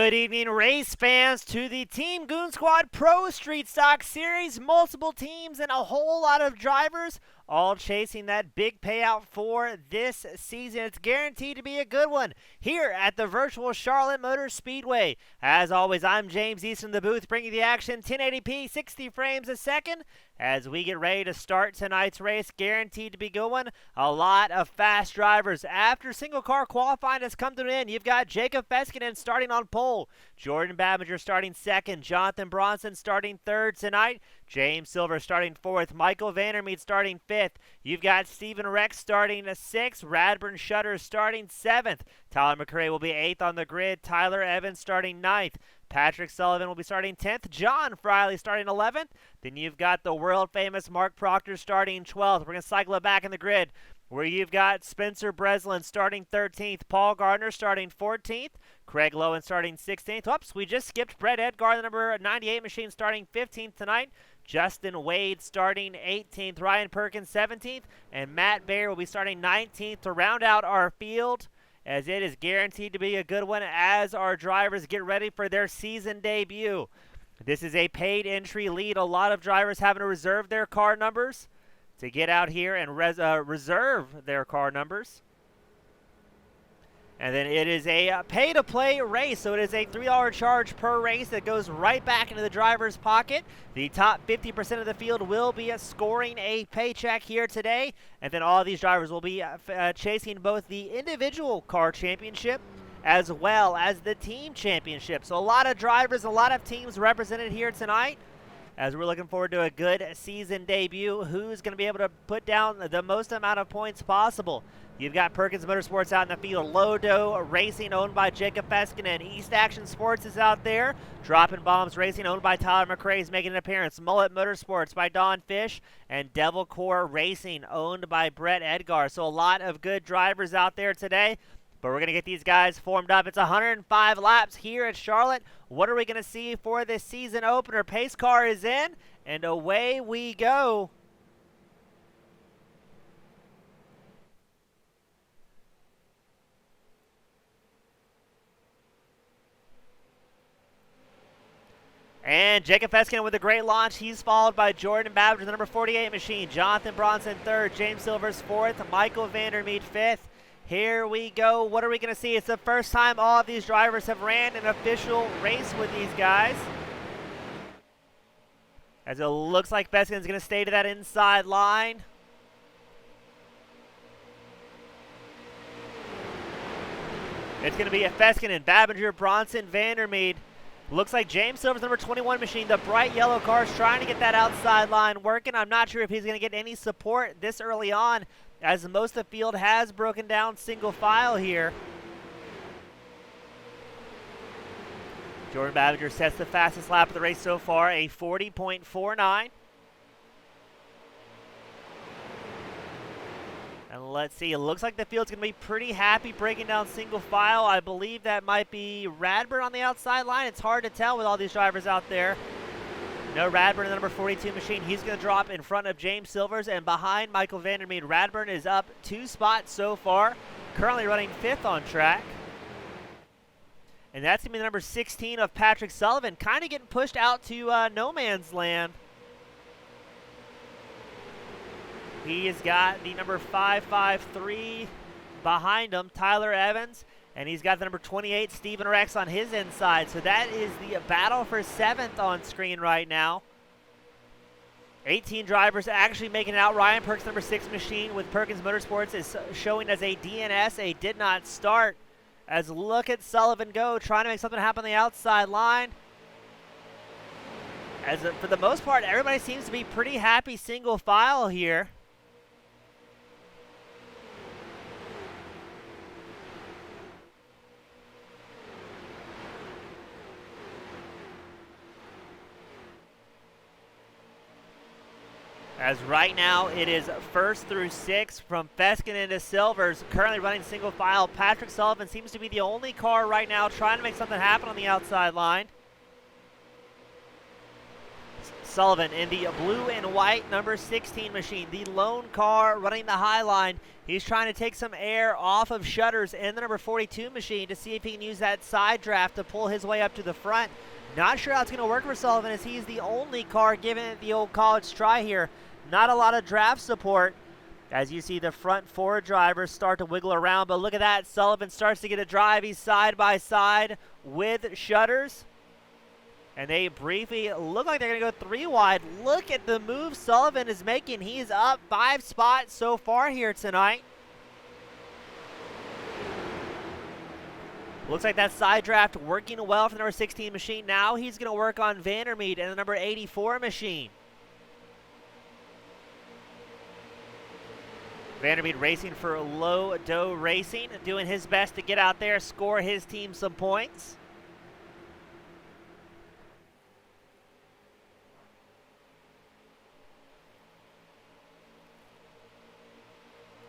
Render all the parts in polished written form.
Good evening, race fans, to the Team Goon Squad Pro Street Stock Series. Multiple teams and a whole lot of drivers all chasing that big payout for this season. It's guaranteed to be a good one here at the virtual Charlotte Motor Speedway. As always, I'm James East in the booth, bringing the action 1080p, 60 frames a second, as we get ready to start tonight's race. Guaranteed to be going. A lot of fast drivers. After single car qualifying has come to an end, you've got Jacob Feskinen starting on pole, Jordan Babinger starting second, Jonathan Bronson starting third tonight, James Silver starting fourth, Michael Vandermeet starting fifth. You've got Stephen Rex starting sixth, Radburn Shutter starting seventh, Tyler McCrae will be eighth on the grid, Tyler Evans starting ninth, Patrick Sullivan will be starting 10th. John Friley starting 11th. Then you've got the world-famous Mark Proctor starting 12th. We're going to cycle it back in the grid, where you've got Spencer Breslin starting 13th. Paul Gardner starting 14th. Craig Lowen starting 16th. Whoops, we just skipped Brett Edgar, the number 98 machine, starting 15th tonight. Justin Wade starting 18th. Ryan Perkins 17th. And Matt Baer will be starting 19th to round out our field, as it is guaranteed to be a good one as our drivers get ready for their season debut. This is a paid entry lead. A lot of drivers having to reserve their car numbers to get out here and reserve their car numbers. And then it is a pay-to-play race, so it is a $3 charge per race that goes right back into the driver's pocket. The top 50% of the field will be scoring a paycheck here today, and then all these drivers will be chasing both the individual car championship as well as the team championship. So a lot of drivers, a lot of teams represented here tonight, as we're looking forward to a good season debut. Who's going to be able to put down the most amount of points possible? You've got Perkins Motorsports out in the field. Lodo Racing, owned by Jacob Feskinen. East Action Sports is out there. Dropping Bombs Racing, owned by Tyler McCrae, is making an appearance. Mullet Motorsports by Don Fish. And Devil Core Racing, owned by Brett Edgar. So a lot of good drivers out there today, but we're going to get these guys formed up. It's 105 laps here at Charlotte. What are we going to see for this season opener? Pace car is in, and away we go. And Jacob Feskinen with a great launch. He's followed by Jordan Babinger, the number 48 machine. Jonathan Bronson third. James Silver's fourth. Michael Vandermeet fifth. Here we go. What are we going to see? It's the first time all of these drivers have ran an official race with these guys, as it looks like Feskinen's going to stay to that inside line. It's going to be a Feskinen, Babinger, Bronson, Vandermeet. Looks like James Silver's number 21 machine, the bright yellow car, is trying to get that outside line working. I'm not sure if he's going to get any support this early on, as most of the field has broken down single file here. Jordan Babinger sets the fastest lap of the race so far, a 40.49. And let's see, it looks like the field's going to be pretty happy breaking down single file. I believe that might be Radburn on the outside line. It's hard to tell with all these drivers out there. No, Radburn, the number 42 machine. He's going to drop in front of James Silvers and behind Michael Vandermeet. Radburn is up 2 spots so far, currently running 5th on track. And that's going to be the number 16 of Patrick Sullivan, kind of getting pushed out to no man's land. He has got the number 553 behind him, Tyler Evans, and he's got the number 28, Stephen Rex, on his inside. So that is the battle for 7th on screen right now. 18 drivers actually making it out. Ryan Perkins, number 6 machine with Perkins Motorsports, is showing as a DNS, a did not start. As look at Sullivan go, trying to make something happen on the outside line. For the most part, everybody seems to be pretty happy single file here. As right now it is 1st through 6th from Feskinen to Silvers, currently running single file. Patrick Sullivan seems to be the only car right now trying to make something happen on the outside line. Sullivan in the blue and white number 16 machine, the lone car running the high line. He's trying to take some air off of Shutters in the number 42 machine to see if he can use that side draft to pull his way up to the front. Not sure how it's going to work for Sullivan, as he's the only car giving it the old college try here. Not a lot of draft support as you see the front four drivers start to wiggle around. But look at that. Sullivan starts to get a drive. He's side by side with Shutters. And they briefly look like they're going to go 3 wide. Look at the move Sullivan is making. He's up 5 spots so far here tonight. Looks like that side draft working well for the number 16 machine. Now he's going to work on Vandermeed and the number 84 machine. Vandermeed racing for Low Doe Racing, doing his best to get out there, score his team some points.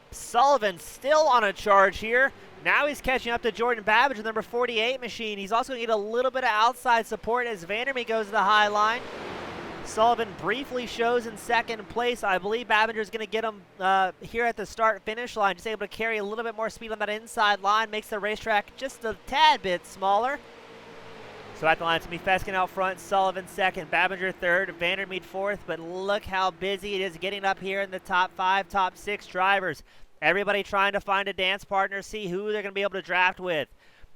Sullivan still on a charge here. Now he's catching up to Jordan Babbage with number 48 machine. He's also going to get a little bit of outside support as Vandermeed goes to the high line. Sullivan briefly shows in second place. I believe Babinger's going to get him here at the start-finish line. Just able to carry a little bit more speed on that inside line. Makes the racetrack just a tad bit smaller. So at the line, it's going to be Feskin out front, Sullivan second, Babinger third, Vandermeed fourth. But look how busy it is getting up here in the top 5, top 6 drivers. Everybody trying to find a dance partner, see who they're going to be able to draft with.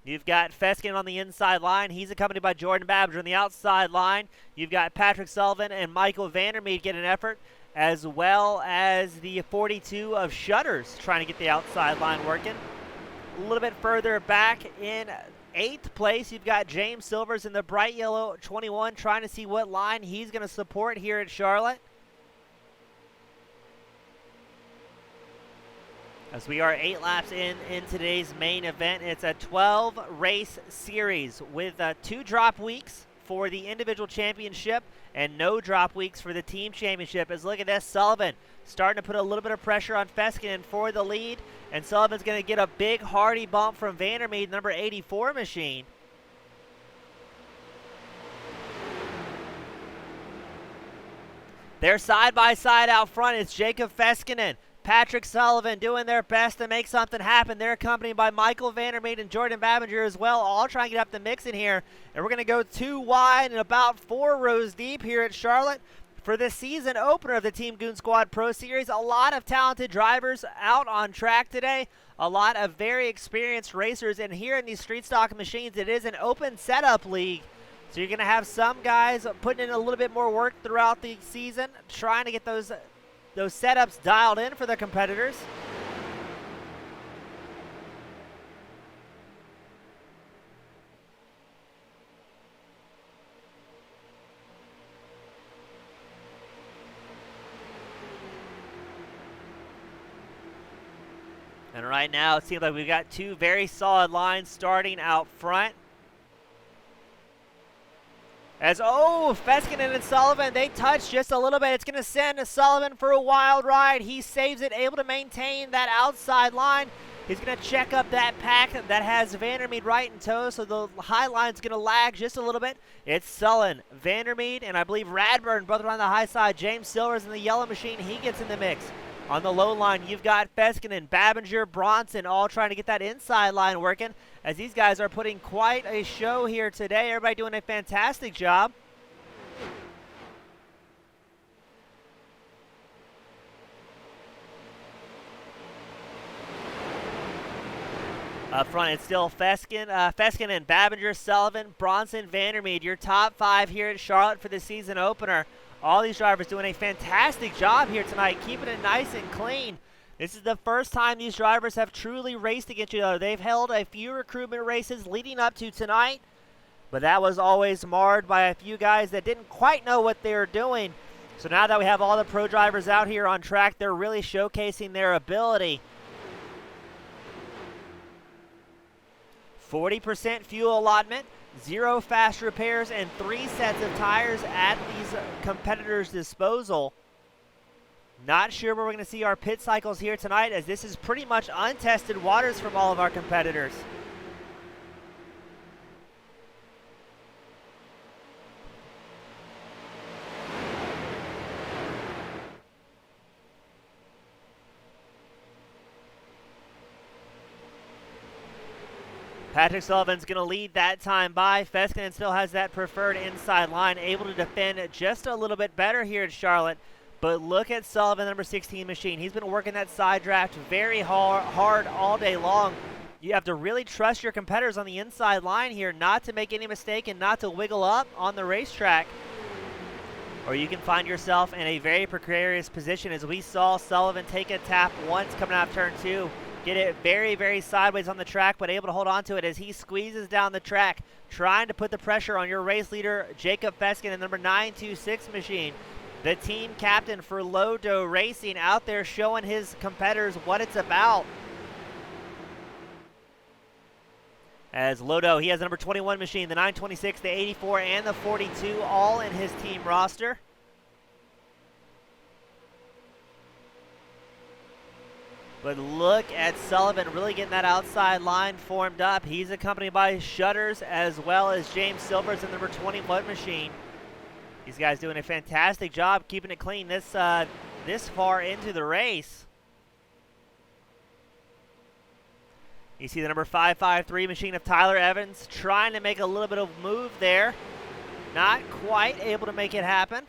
You've got Feskin on the inside line. He's accompanied by Jordan Babinger on the outside line. You've got Patrick Sullivan and Michael Vandermeed get an effort, as well as the 42 of Shutters trying to get the outside line working. A little bit further back in 8th place, you've got James Silvers in the bright yellow 21 trying to see what line he's going to support here at Charlotte. As we are 8 laps in today's main event. It's a 12-race series with 2 drop weeks for the individual championship and no drop weeks for the team championship. As look at this, Sullivan starting to put a little bit of pressure on Feskin for the lead, and Sullivan's going to get a big hardy bump from Vandermeed, number 84 machine. They're side by side out front. It's Jacob Feskinen, Patrick Sullivan doing their best to make something happen. They're accompanied by Michael Vandermeed and Jordan Babinger as well, all trying to get up the mix in here. And we're going to go 2 wide and about 4 rows deep here at Charlotte for the season opener of the Team Goon Squad Pro Series. A lot of talented drivers out on track today. A lot of very experienced racers. And here in these street stock machines, it is an open setup league. So you're going to have some guys putting in a little bit more work throughout the season, trying to get those setups dialed in for the competitors. And right now it seems like we've got 2 very solid lines starting out front. As, Feskinen and Sullivan, they touch just a little bit. It's going to send Sullivan for a wild ride. He saves it, able to maintain that outside line. He's going to check up that pack that has Vandermeed right in tow, so the high line's going to lag just a little bit. It's Sullen, Vandermeed, and I believe Radburn, both on the high side. James Silvers in the yellow machine, he gets in the mix. On the low line, you've got Feskinen, Babinger, Bronson, all trying to get that inside line working, as these guys are putting quite a show here today. Everybody doing a fantastic job. Up front, it's still Feskin and Babinger, Sullivan, Bronson, Vandermeed, your top 5 here at Charlotte for the season opener. All these drivers doing a fantastic job here tonight, keeping it nice and clean. This is the first time these drivers have truly raced against each other. They've held a few recruitment races leading up to tonight, but that was always marred by a few guys that didn't quite know what they were doing. So now that we have all the pro drivers out here on track, they're really showcasing their ability. 40% fuel allotment, 0 fast repairs, and 3 sets of tires at these competitors' disposal. Not sure where we're going to see our pit cycles here tonight, as this is pretty much untested waters from all of our competitors. Patrick Sullivan's going to lead that time by. Feskinen still has that preferred inside line, able to defend just a little bit better here at Charlotte. But look at Sullivan, number 16 machine. He's been working that side draft very hard all day long. You have to really trust your competitors on the inside line here not to make any mistake and not to wiggle up on the racetrack. Or you can find yourself in a very precarious position, as we saw Sullivan take a tap once coming out of turn 2. Get it very, very sideways on the track, but able to hold on to it as he squeezes down the track, trying to put the pressure on your race leader, Jacob Feskinen, number 926 machine. The team captain for Lodo Racing out there showing his competitors what it's about. As Lodo, he has the number 21 machine, the 926, the 84, and the 42, all in his team roster. But look at Sullivan really getting that outside line formed up. He's accompanied by Shutters as well as James Silvers in the number 21 machine. These guys doing a fantastic job keeping it clean this far into the race. You see the number 553 machine of Tyler Evans trying to make a little bit of move there. Not quite able to make it happen.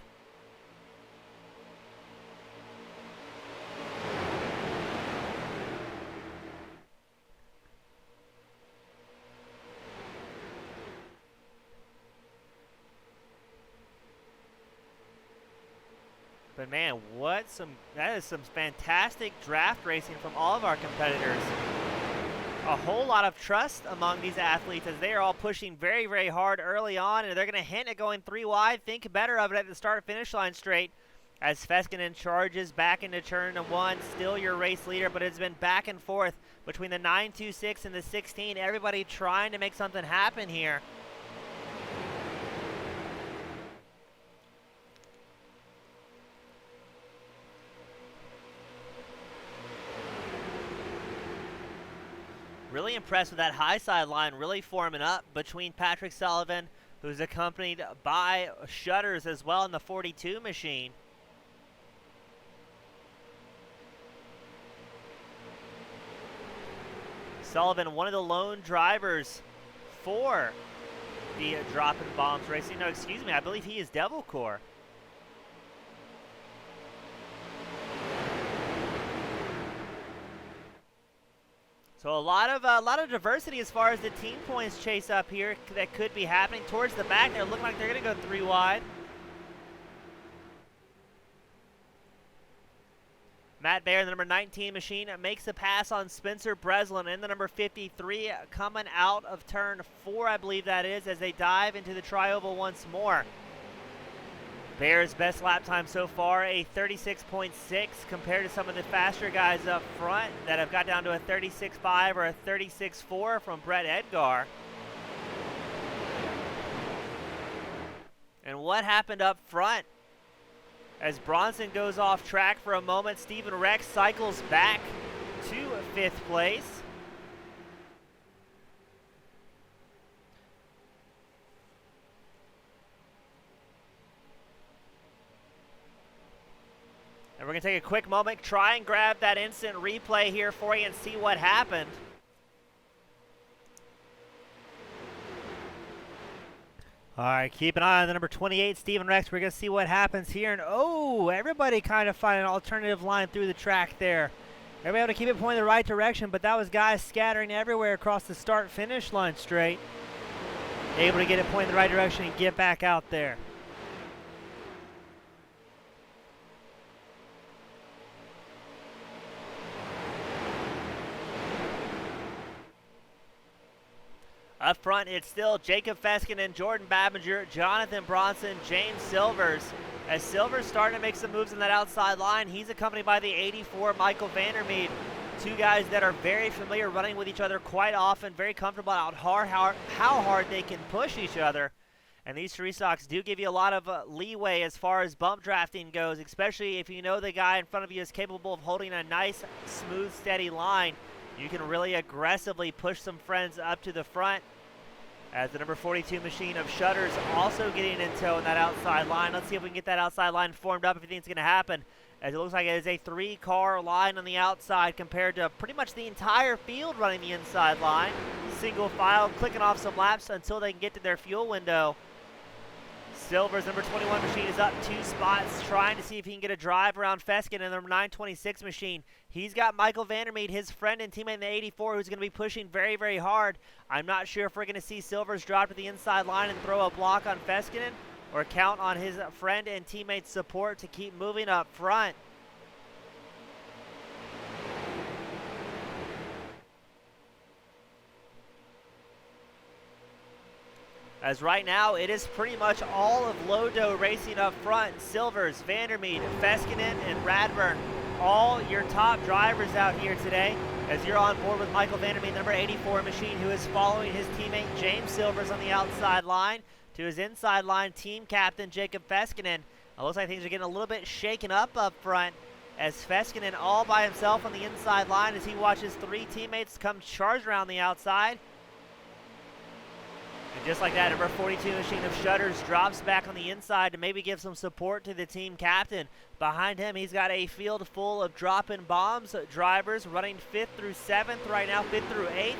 But man, that is some fantastic draft racing from all of our competitors. A whole lot of trust among these athletes as they are all pushing very, very hard early on, and they're going to hint at going 3 wide. Think better of it at the start-finish line straight as Feskinen charges back into turn 1. Still your race leader, but it's been back and forth between the 926 and the 16. Everybody trying to make something happen here. Really impressed with that high side line really forming up between Patrick Sullivan, who's accompanied by Shutters as well in the 42 machine. Sullivan, one of the lone drivers for the Dropping Bombs Racing. No, excuse me, I believe he is Devil Core. So a lot of diversity as far as the team points chase up here that could be happening. Towards the back, they're looking like they're going to go 3 wide. Matt Baer, the number 19 machine, makes a pass on Spencer Breslin in the number 53, coming out of turn 4, I believe that is, as they dive into the tri-oval once more. Bear's best lap time so far, a 36.6 compared to some of the faster guys up front that have got down to a 36.5 or a 36.4 from Brett Edgar. And what happened up front? As Bronson goes off track for a moment, Stephen Rex cycles back to 5th place. And we're going to take a quick moment, try and grab that instant replay here for you and see what happened. All right, keep an eye on the number 28, Stephen Rex. We're going to see what happens here. And, oh, everybody kind of find an alternative line through the track there. Everybody able to keep it pointing the right direction, but that was guys scattering everywhere across the start-finish line straight. Able to get it pointing the right direction and get back out there. Up front, it's still Jacob Feskinen, Jordan Babinger, Jonathan Bronson, James Silvers. As Silvers starting to make some moves in that outside line, he's accompanied by the 84, Michael Vandermeed. 2 guys that are very familiar, running with each other quite often, very comfortable out how hard they can push each other. And these 3 stocks do give you a lot of leeway as far as bump drafting goes, especially if you know the guy in front of you is capable of holding a nice, smooth, steady line. You can really aggressively push some friends up to the front. As the number 42 machine of Shutters also getting in tow in that outside line. Let's see if we can get that outside line formed up if you think it's going to happen. As it looks like it is a 3-car line on the outside compared to pretty much the entire field running the inside line. single file, clicking off some laps until they can get to their fuel window. Silver's number 21 machine is up 2 spots, trying to see if he can get a drive around Feskin in the number 926 machine. He's got Michael Vandermeed, his friend and teammate in the 84, who's going to be pushing very, very hard. I'm not sure if we're going to see Silver's drop to the inside line and throw a block on Feskinen, or count on his friend and teammate's support to keep moving up front. As right now, it is pretty much all of Lodo racing up front. Silvers, Vandermeed, Feskinen, and Radburn, all your top drivers out here today, as you're on board with Michael Vandermeed, number 84 machine, who is following his teammate James Silvers on the outside line. To his inside line, team captain Jacob Feskinen. It looks like things are getting a little bit shaken up front, as Feskinen all by himself on the inside line as he watches 3 teammates come charge around the outside. And just like that, number 42 machine of Shutters drops back on the inside to maybe give some support to the team captain. Behind him, he's got a field full of drop-in bombs drivers running 5th through 7th right now, 5th through 8th.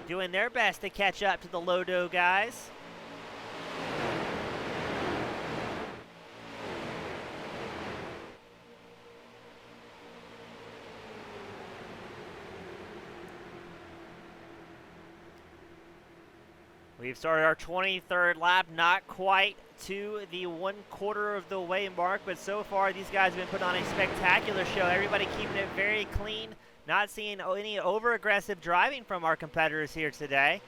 Doing their best to catch up to the Lodo guys. We've started our 23rd lap, not quite to the 1/4 of the way mark, but so far these guys have been putting on a spectacular show. Everybody keeping it very clean, not seeing any over-aggressive driving from our competitors here today.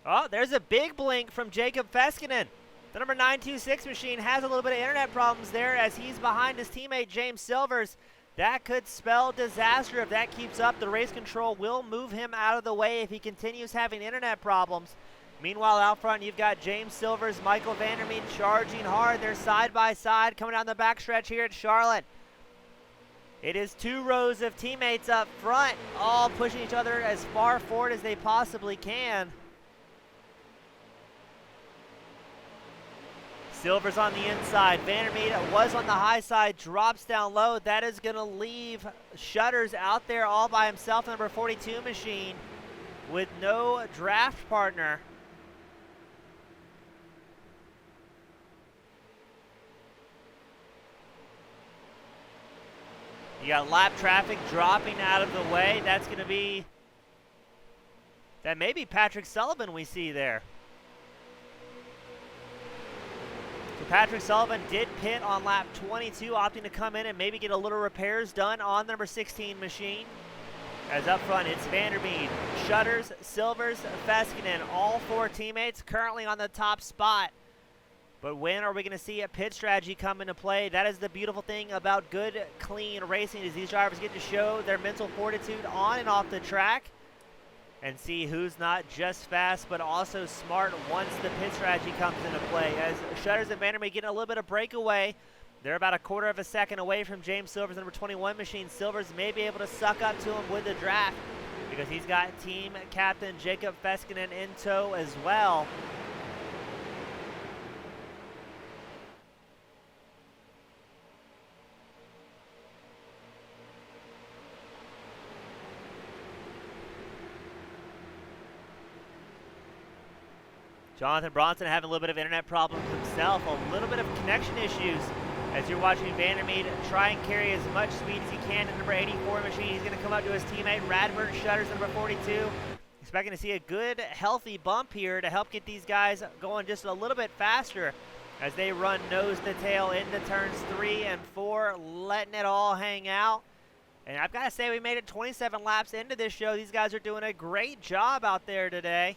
Oh, there's a big blink from Jacob Feskinen. The number 926 machine has a little bit of internet problems there as he's behind his teammate James Silvers. That could spell disaster if that keeps up. The race control will move him out of the way if he continues having internet problems. Meanwhile, out front, you've got James Silvers, Michael Vandermeed charging hard. They're side by side coming down the backstretch here at Charlotte. It is 2 rows of teammates up front, all pushing each other as far forward as they possibly can. Silver's on the inside. Vandermeed was on the high side, drops down low. That is going to leave Shutters out there all by himself, number 42 machine, with no draft partner. You got lap traffic dropping out of the way. That's going to be, that may be Patrick Sullivan we see there. So Patrick Sullivan did pit on lap 22, opting to come in and maybe get a little repairs done on number 16 machine. As up front, it's Vandermeed, Shutters, Silvers, Feskinen, all 4 teammates currently on the top spot. But when are we going to see a pit strategy come into play? That is the beautiful thing about good, clean racing, is these drivers get to show their mental fortitude on and off the track and see who's not just fast but also smart once the pit strategy comes into play. As Shutters and Vandermeed getting a little bit of breakaway, they're about a 1/4 of a second away from James Silver's number 21 machine. Silvers may be able to suck up to him with the draft because he's got team captain Jacob Feskinen in tow as well. Jonathan Bronson having a little bit of internet problems himself, a little bit of connection issues as you're watching Vandermeed try and carry as much speed as he can in number 84 machine. He's going to come up to his teammate Radburn Shutters, number 42. Expecting to see a good, healthy bump here to help get these guys going just a little bit faster as they run nose to tail into turns 3 and 4, letting it all hang out. And I've got to say, we made it 27 laps into this show. These guys are doing a great job out there today.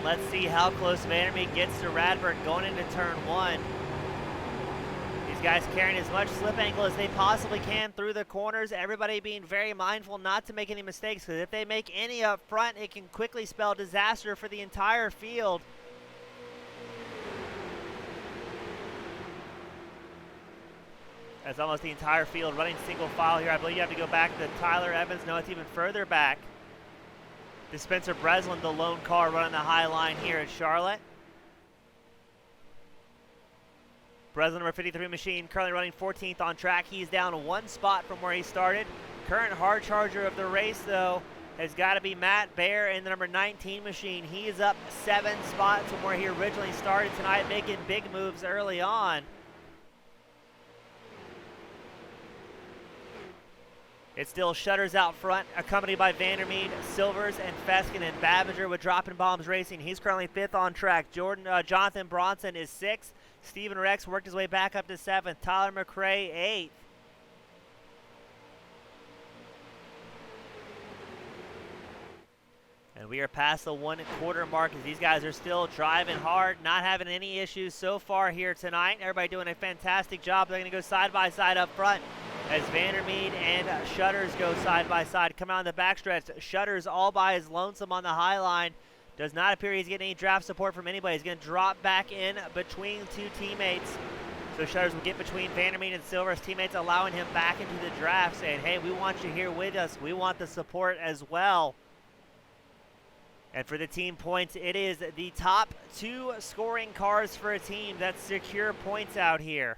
Let's see how close Vandermeed gets to Radburn going into turn 1. These guys carrying as much slip angle as they possibly can through the corners. Everybody being very mindful not to make any mistakes, because if they make any up front, it can quickly spell disaster for the entire field. as almost the entire field running single file here. I believe you have to go back to Tyler Evans. No, it's even further back. To Spencer Breslin, the lone car running the high line here at Charlotte. Breslin, number 53 machine, currently running 14th on track. He's down one spot from where he started. Current hard charger of the race, though, has got to be Matt Baer in the number 19 machine. He is up 7 spots from where he originally started tonight, making big moves early on. It's still Shutters out front, accompanied by Vandermeed, Silvers, and Feskin, and Babinger with Dropping Bombs Racing. He's currently 5th on track. Jonathan Bronson is 6th. Stephen Rex worked his way back up to 7th. Tyler McRae, 8th. And we are past the 1 1/4 mark as these guys are still driving hard, not having any issues so far here tonight. Everybody doing a fantastic job. They're going to go side by side up front as Vandermeed and Shutters go side by side. Coming on the backstretch, Shutters all by his lonesome on the high line. Does not appear he's getting any draft support from anybody. He's going to drop back in between 2 teammates. So Shutters will get between Vandermeed and Silver's teammates, allowing him back into the draft, saying, hey, we want you here with us. We want the support as well. And for the team points, it is the top 2 scoring cars for a team that secure points out here.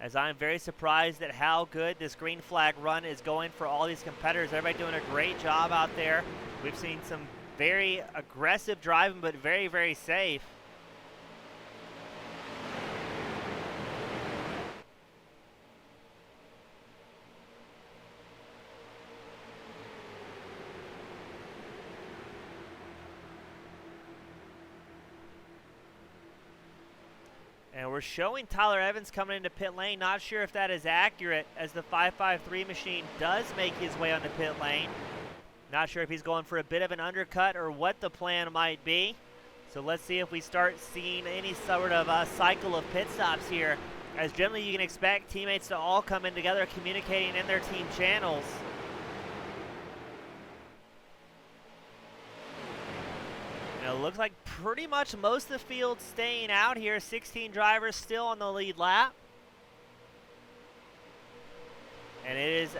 As I'm very surprised at how good this green flag run is going for all these competitors. Everybody doing a great job out there. We've seen some very aggressive driving, but very, very safe. And we're showing Tyler Evans coming into pit lane. Not sure if that is accurate, as the 553 machine does make his way on the pit lane. Not sure if he's going for a bit of an undercut or what the plan might be. So let's see if we start seeing any sort of cycle of pit stops here, as generally you can expect teammates to all come in together, communicating in their team channels. It looks like pretty much most of the field staying out here. 16 drivers still on the lead lap. And it is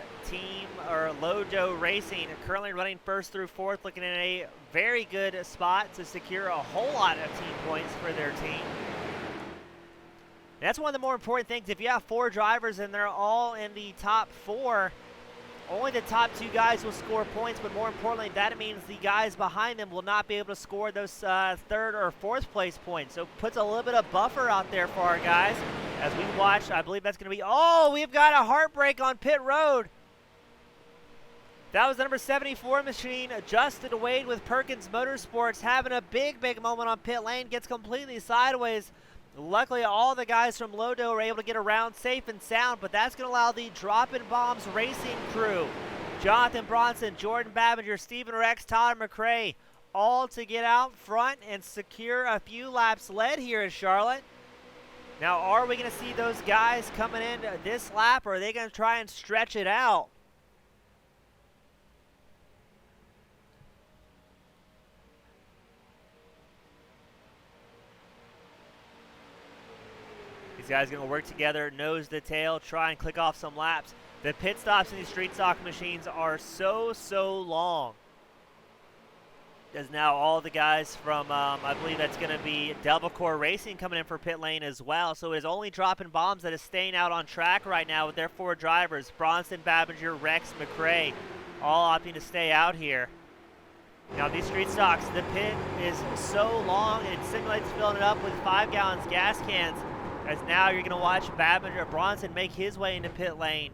Lojo Racing currently running 1st through 4th, looking in a very good spot to secure a whole lot of team points for their team. That's one of the more important things. If you have 4 drivers and they're all in the top 4, only the top 2 guys will score points, but more importantly, that means the guys behind them will not be able to score those 3rd or 4th place points. So it puts a little bit of buffer out there for our guys. As we watch, I believe that's going to be, oh, we've got a heartbreak on pit road. That was the number 74 machine, Justin Wade with Perkins Motorsports, having a big, big moment on pit lane, gets completely sideways. Luckily, all the guys from Lodo are able to get around safe and sound, but that's going to allow the Dropping Bombs Racing crew, Jonathan Bronson, Jordan Babinger, Stephen Rex, Tyler McRae, all to get out front and secure a few laps led here in Charlotte. Now, are we going to see those guys coming in this lap, or are they going to try and stretch it out? These guys going to work together, nose to tail, try and click off some laps. The pit stops in these street stock machines are so long. As now all the guys from, I believe that's going to be Devil Core Racing coming in for pit lane as well. So it is only Dropping Bombs that is staying out on track right now with their 4 drivers. Bronson, Babinger, Rex, McRae, all opting to stay out here. Now these street stocks, the pit is so long, it simulates filling it up with 5 gallons gas cans. As now you're going to watch Babinger Bronson make his way into pit lane.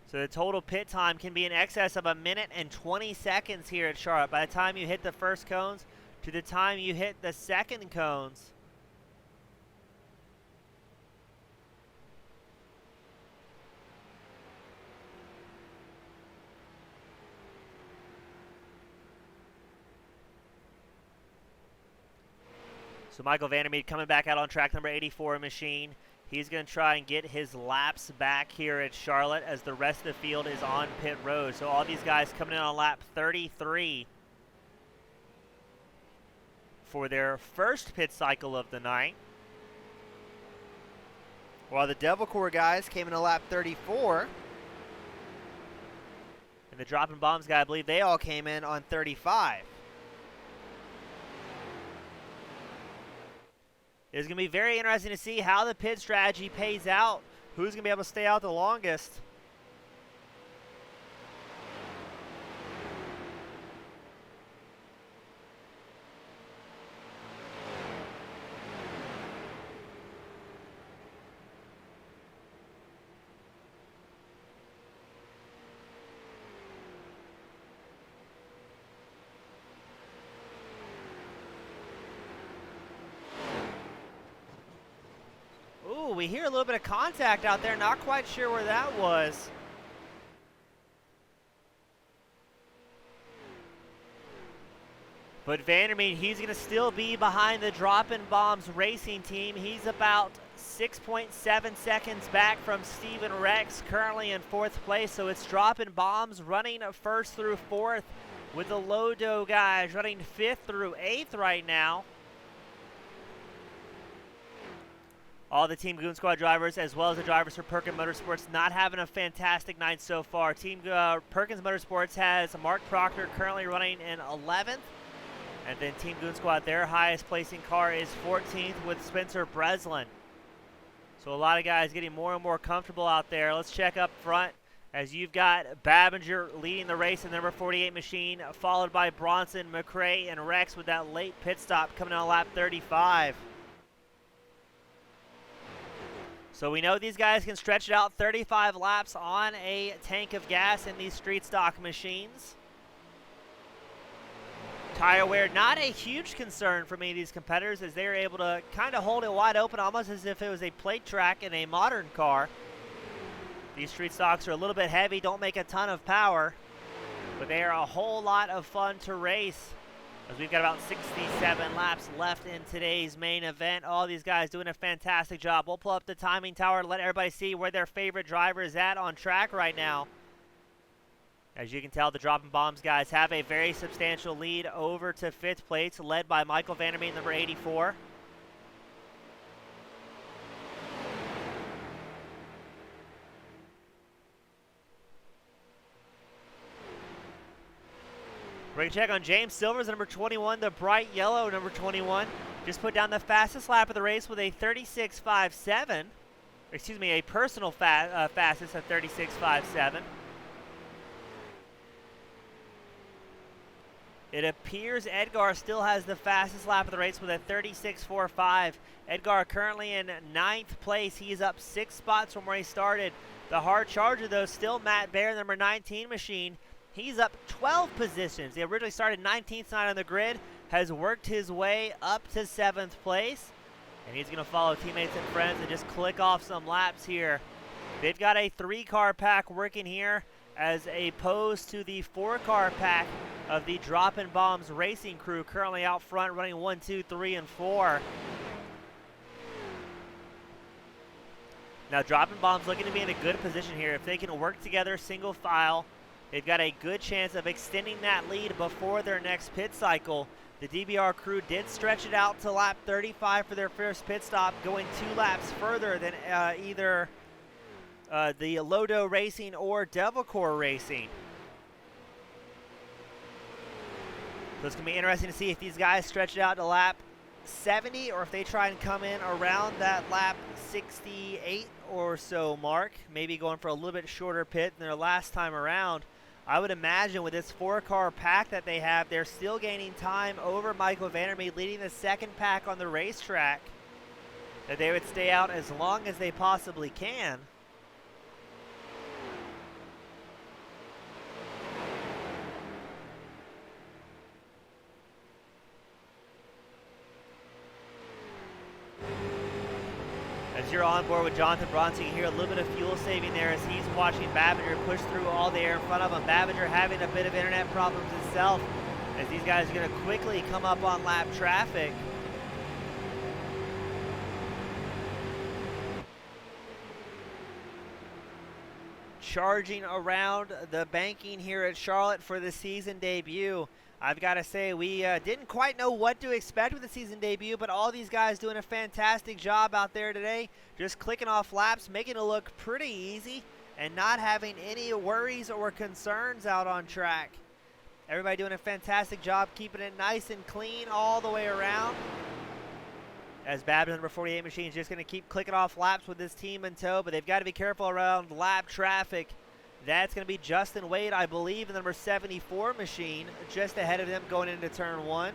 So the total pit time can be in excess of 1 minute and 20 seconds here at Charlotte. By the time you hit the first cones to the time you hit the second cones. So Michael Vandermeer coming back out on track number 84 machine. He's going to try and get his laps back here at Charlotte as the rest of the field is on pit road. So all these guys coming in on lap 33 for their first pit cycle of the night. While the Devil Core guys came in on lap 34. And the Dropping Bombs guy, I believe They all came in on 35. It's going to be very interesting to see how the pit strategy pays out. Who's going to be able to stay out the longest? We hear a little bit of contact out there. Not quite sure where that was. But Vandermeer, he's going to still be behind the Droppin' Bombs racing team. He's about 6.7 seconds back from Steven Rex, currently in 4th place. So it's Droppin' Bombs running 1st through 4th with the Lodo guys running 5th through 8th right now. All the Team Goon Squad drivers, as well as the drivers for Perkins Motorsports, not having a fantastic night so far. Team Perkins Motorsports has Mark Proctor currently running in 11th. And then Team Goon Squad, their highest placing car is 14th with Spencer Breslin. So a lot of guys getting more and more comfortable out there. Let's check up front as you've got Babinger leading the race in the number 48 machine, followed by Bronson, McRae, and Rex with that late pit stop coming on lap 35. So we know these guys can stretch it out 35 laps on a tank of gas in these street stock machines. Tire wear, not a huge concern for many of these competitors as they're able to kind of hold it wide open almost as if it was a plate track in a modern car. These street stocks are a little bit heavy, don't make a ton of power, but they are a whole lot of fun to race. As we've got about 67 laps left in today's main event. All these guys doing a fantastic job. We'll pull up the timing tower to let everybody see where their favorite driver is at on track right now. As you can tell, the Dropping Bombs guys have a very substantial lead over to 5th place, led by Michael Vandermeer, number 84. We're going to check on James Silvers, number 21, the bright yellow number 21. Just put down the fastest lap of the race with a 36.57. Excuse me, a personal fastest at 36.57. It appears Edgar still has the fastest lap of the race with a 36.45. Edgar currently in 9th place. He is up 6 spots from where he started. The hard charger, though, still Matt Baer, number 19 machine. He's up 12 positions. He originally started 19th tonight on the grid, has worked his way up to 7th place, and he's going to follow teammates and friends and just click off some laps here. They've got a 3-car pack working here as opposed to the 4-car pack of the Droppin' Bombs racing crew currently out front running 1, 2, 3, and 4. Now Droppin' Bombs looking to be in a good position here. If they can work together single file, they've got a good chance of extending that lead before their next pit cycle. The DBR crew did stretch it out to lap 35 for their first pit stop, going 2 laps further than either the Lodo Racing or Devil Core Racing. So it's going to be interesting to see if these guys stretch it out to lap 70 or if they try and come in around that lap 68 or so mark, maybe going for a little bit shorter pit than their last time around. I would imagine with this 4-car pack that they have, they're still gaining time over Michael Vandermeer, leading the 2nd pack on the racetrack, that they would stay out as long as they possibly can. As you're on board with Jonathan Bronson, you hear a little bit of fuel saving there as he's watching Babinger push through all the air in front of him. Babinger having a bit of internet problems himself as these guys are going to quickly come up on lap traffic. charging around the banking here at Charlotte for the season debut. I've got to say, we didn't quite know what to expect with the season debut, but all these guys doing a fantastic job out there today, just clicking off laps, making it look pretty easy, and not having any worries or concerns out on track. Everybody doing a fantastic job keeping it nice and clean all the way around. As Babs number 48 machine is just going to keep clicking off laps with this team in tow, but they've got to be careful around lap traffic. That's going to be Justin Wade, I believe, in the number 74 machine, just ahead of them going into turn 1.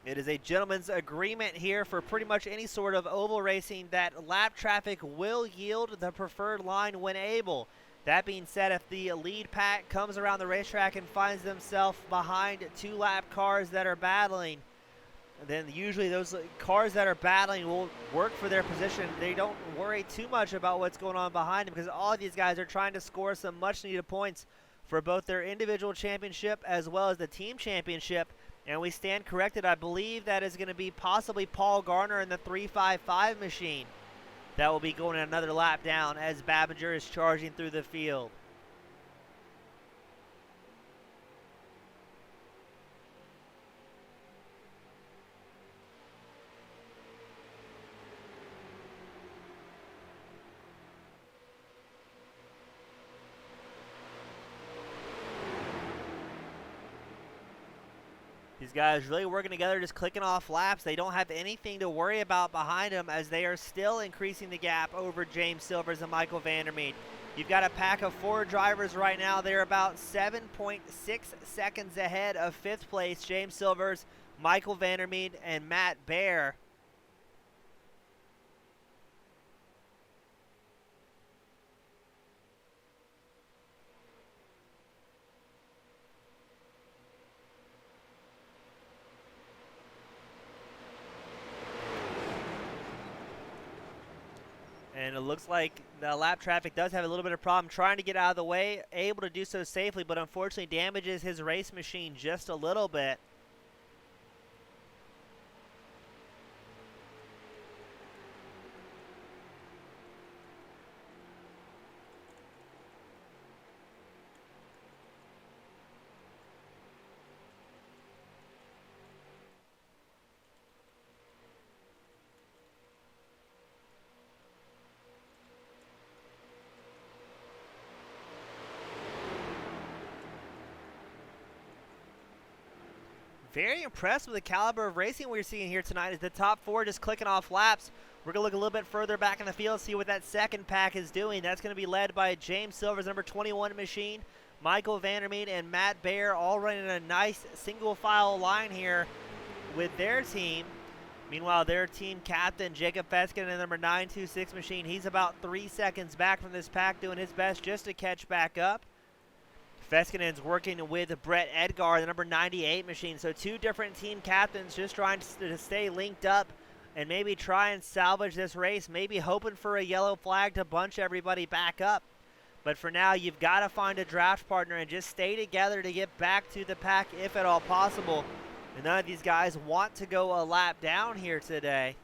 It is a gentleman's agreement here for pretty much any sort of oval racing that lap traffic will yield the preferred line when able. That being said, if the lead pack comes around the racetrack and finds themselves behind 2 lap cars that are battling, then usually those cars that are battling will work for their position. They don't worry too much about what's going on behind them because all of these guys are trying to score some much needed points for both their individual championship as well as the team championship. And we stand corrected. I believe that is going to be possibly Paul Garner in the 355 machine. That will be going another lap down as Babinger is charging through the field. These guys really working together, just clicking off laps. They don't have anything to worry about behind them as they are still increasing the gap over James Silvers and Michael Vandermeer. You've got a pack of 4 drivers right now. They're about 7.6 seconds ahead of 5th place, James Silvers, Michael Vandermeer, and Matt Baer. And it looks like the lap traffic does have a little bit of problem trying to get out of the way, able to do so safely, but unfortunately damages his race machine just a little bit. Very impressed with the caliber of racing we're seeing here tonight as the top 4 just clicking off laps. We're going to look a little bit further back in the field, see what that second pack is doing. That's going to be led by James Silvers, number 21 machine, Michael Vandermeer, and Matt Baer, all running a nice single file line here with their team. Meanwhile, their team captain, Jacob Feskinen, in number 926 machine, he's about 3 seconds back from this pack, doing his best just to catch back up. Feskinen's working with Brett Edgar, the number 98 machine. So 2 different team captains just trying to stay linked up and maybe try and salvage this race, maybe hoping for a yellow flag to bunch everybody back up. But for now, you've got to find a draft partner and just stay together to get back to the pack if at all possible. And none of these guys want to go a lap down here today.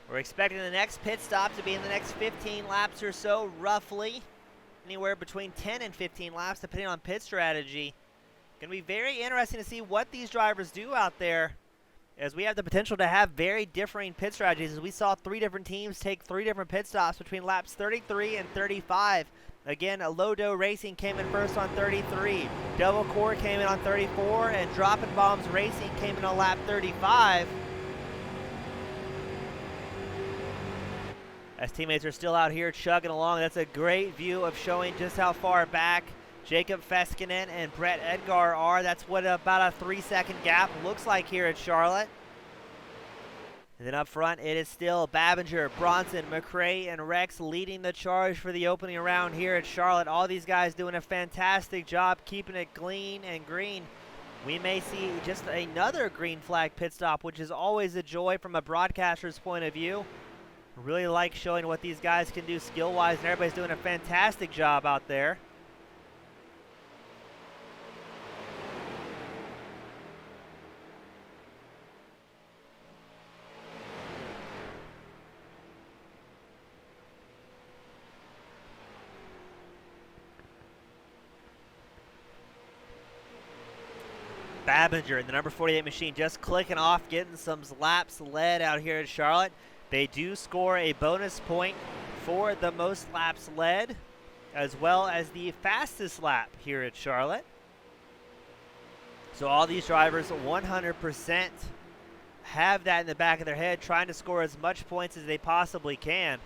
We're expecting the next pit stop to be in the next 15 laps or so, roughly. Anywhere between 10 and 15 laps, depending on pit strategy. Going to be very interesting to see what these drivers do out there, as we have the potential to have very differing pit strategies. As we saw 3 different teams take 3 different pit stops between laps 33 and 35. Again, Lodo Racing came in first on 33. Double Core came in on 34, and Droppin' Bombs Racing came in on lap 35. As teammates are still out here chugging along. That's a great view of showing just how far back Jacob Feskinen and Brett Edgar are. That's what about a 3-second gap looks like here at Charlotte. And then up front, it is still Babinger, Bronson, McRae, and Rex leading the charge for the opening round here at Charlotte. All these guys doing a fantastic job keeping it clean and green. We may see just another green flag pit stop, which is always a joy from a broadcaster's point of view. Really like showing what these guys can do skill-wise, and everybody's doing a fantastic job out there. Babinger in the number 48 machine just clicking off, getting some laps led out here at Charlotte. They do score a bonus point for the most laps led, as well as the fastest lap here at Charlotte. So all these drivers 100% have that in the back of their head, trying to score as much points as they possibly can.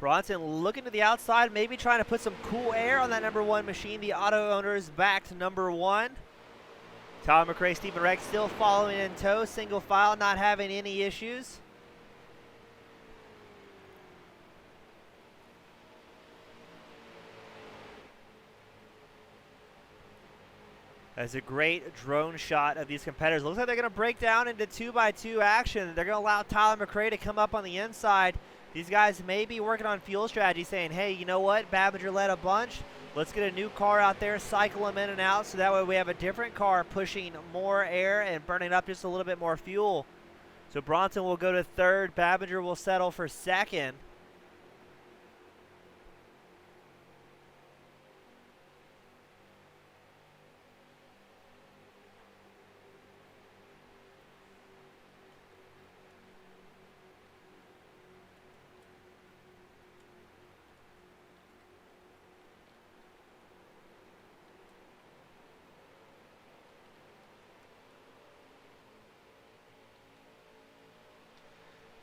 Bronson looking to the outside, maybe trying to put some cool air on that number 1 machine. The auto owners back to number 1. Tom McRae, Stephen Rex still following in tow, single file, not having any issues. That's a great drone shot of these competitors. Looks like they're going to break down into 2x2 action. They're going to allow Tyler McRae to come up on the inside. These guys may be working on fuel strategy, saying, hey, you know what? Babinger led a bunch. Let's get a new car out there, cycle them in and out, so that way we have a different car pushing more air and burning up just a little bit more fuel. So Bronson will go to third. Babinger will settle for second.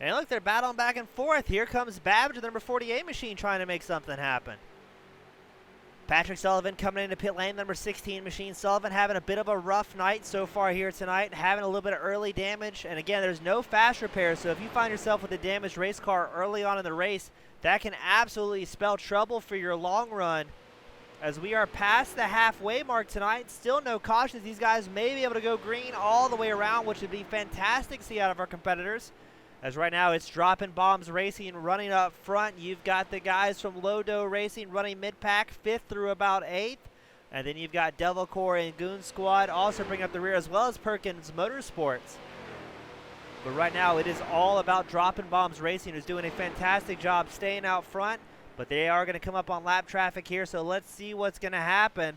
And look, they're battling back and forth. Here comes Babinger, the number 48 machine, trying to make something happen. Patrick Sullivan coming into pit lane, number 16 machine. Sullivan having a bit of a rough night so far here tonight, having a little bit of early damage. And again, there's no fast repair, so if you find yourself with a damaged race car early on in the race, that can absolutely spell trouble for your long run. As we are past the halfway mark tonight, still no cautions. These guys may be able to go green all the way around, which would be fantastic to see out of our competitors. As right now, it's Dropping Bombs Racing running up front. You've got the guys from Lodo Racing running mid-pack, 5th through about 8th. And then you've got Devil Corps and Goon Squad also bring up the rear, as well as Perkins Motorsports. But right now, it is all about Dropping Bombs Racing, who's doing a fantastic job staying out front. But they are going to come up on lap traffic here, so let's see what's going to happen.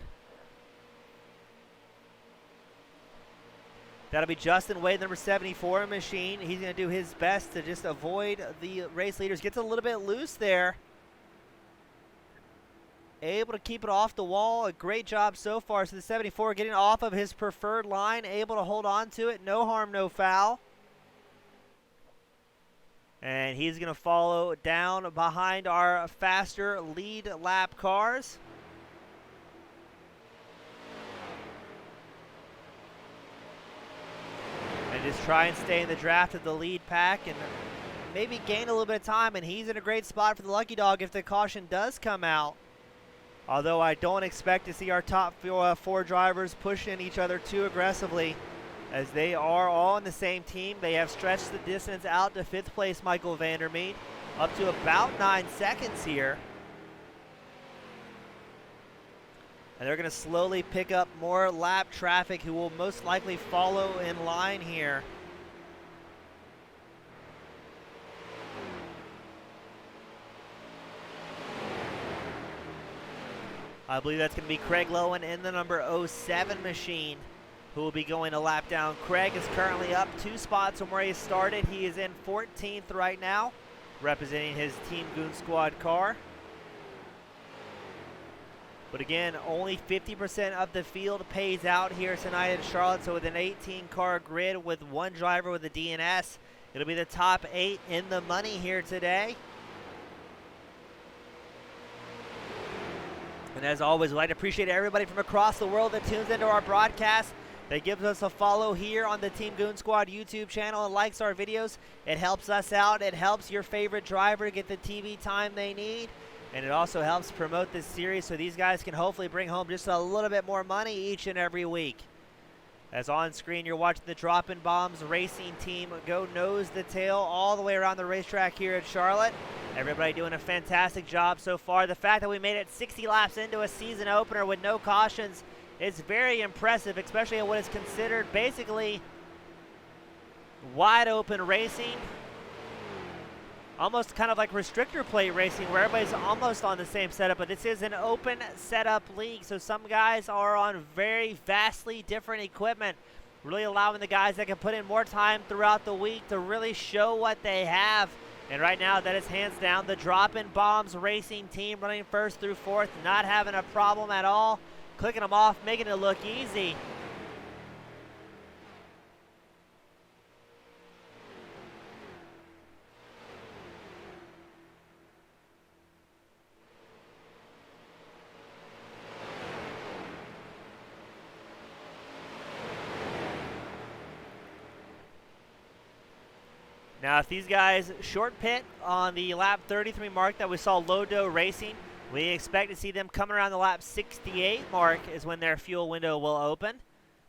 That'll be Justin Wade, number 74 machine. He's going to do his best to just avoid the race leaders. Gets a little bit loose there. Able to keep it off the wall. A great job so far. So the 74 getting off of his preferred line. Able to hold on to it. No harm, no foul. And he's going to follow down behind our faster lead lap cars. And just try and stay in the draft of the lead pack and maybe gain a little bit of time. And he's in a great spot for the Lucky Dog if the caution does come out. Although I don't expect to see our top four drivers pushing each other too aggressively, as they are all on the same team. They have stretched the distance out to 5th place Michael Vandermeet, up to about 9 seconds here. And they're going to slowly pick up more lap traffic, who will most likely follow in line here. I believe that's going to be Craig Lowen in the number 07 machine, who will be going a lap down. Craig is currently up 2 spots from where he started. He is in 14th right now. representing his Team Goon Squad car. But again, only 50% of the field pays out here tonight in Charlotte. So with an 18-car grid with one driver with a DNS, it'll be the top 8 in the money here today. And as always, we'd like to appreciate everybody from across the world that tunes into our broadcast, that gives us a follow here on the Team Goon Squad YouTube channel and likes our videos. It helps us out. It helps your favorite driver get the TV time they need. And it also helps promote this series so these guys can hopefully bring home just a little bit more money each and every week. As on screen, you're watching the Droppin' Bombs racing team go nose to tail all the way around the racetrack here at Charlotte. Everybody doing a fantastic job so far. The fact that we made it 60 laps into a season opener with no cautions is very impressive, especially in what is considered basically wide open racing. Almost kind of like restrictor plate racing where everybody's almost on the same setup, but this is an open setup league, so some guys are on very vastly different equipment, really allowing the guys that can put in more time throughout the week to really show what they have. And right now, that is hands down the Droppin' Bombs racing team, running first through fourth, not having a problem at all, clicking them off, making it look easy. Now, if these guys short pit on the lap 33 mark that we saw Lodo racing, we expect to see them coming around the lap 68 mark is when their fuel window will open.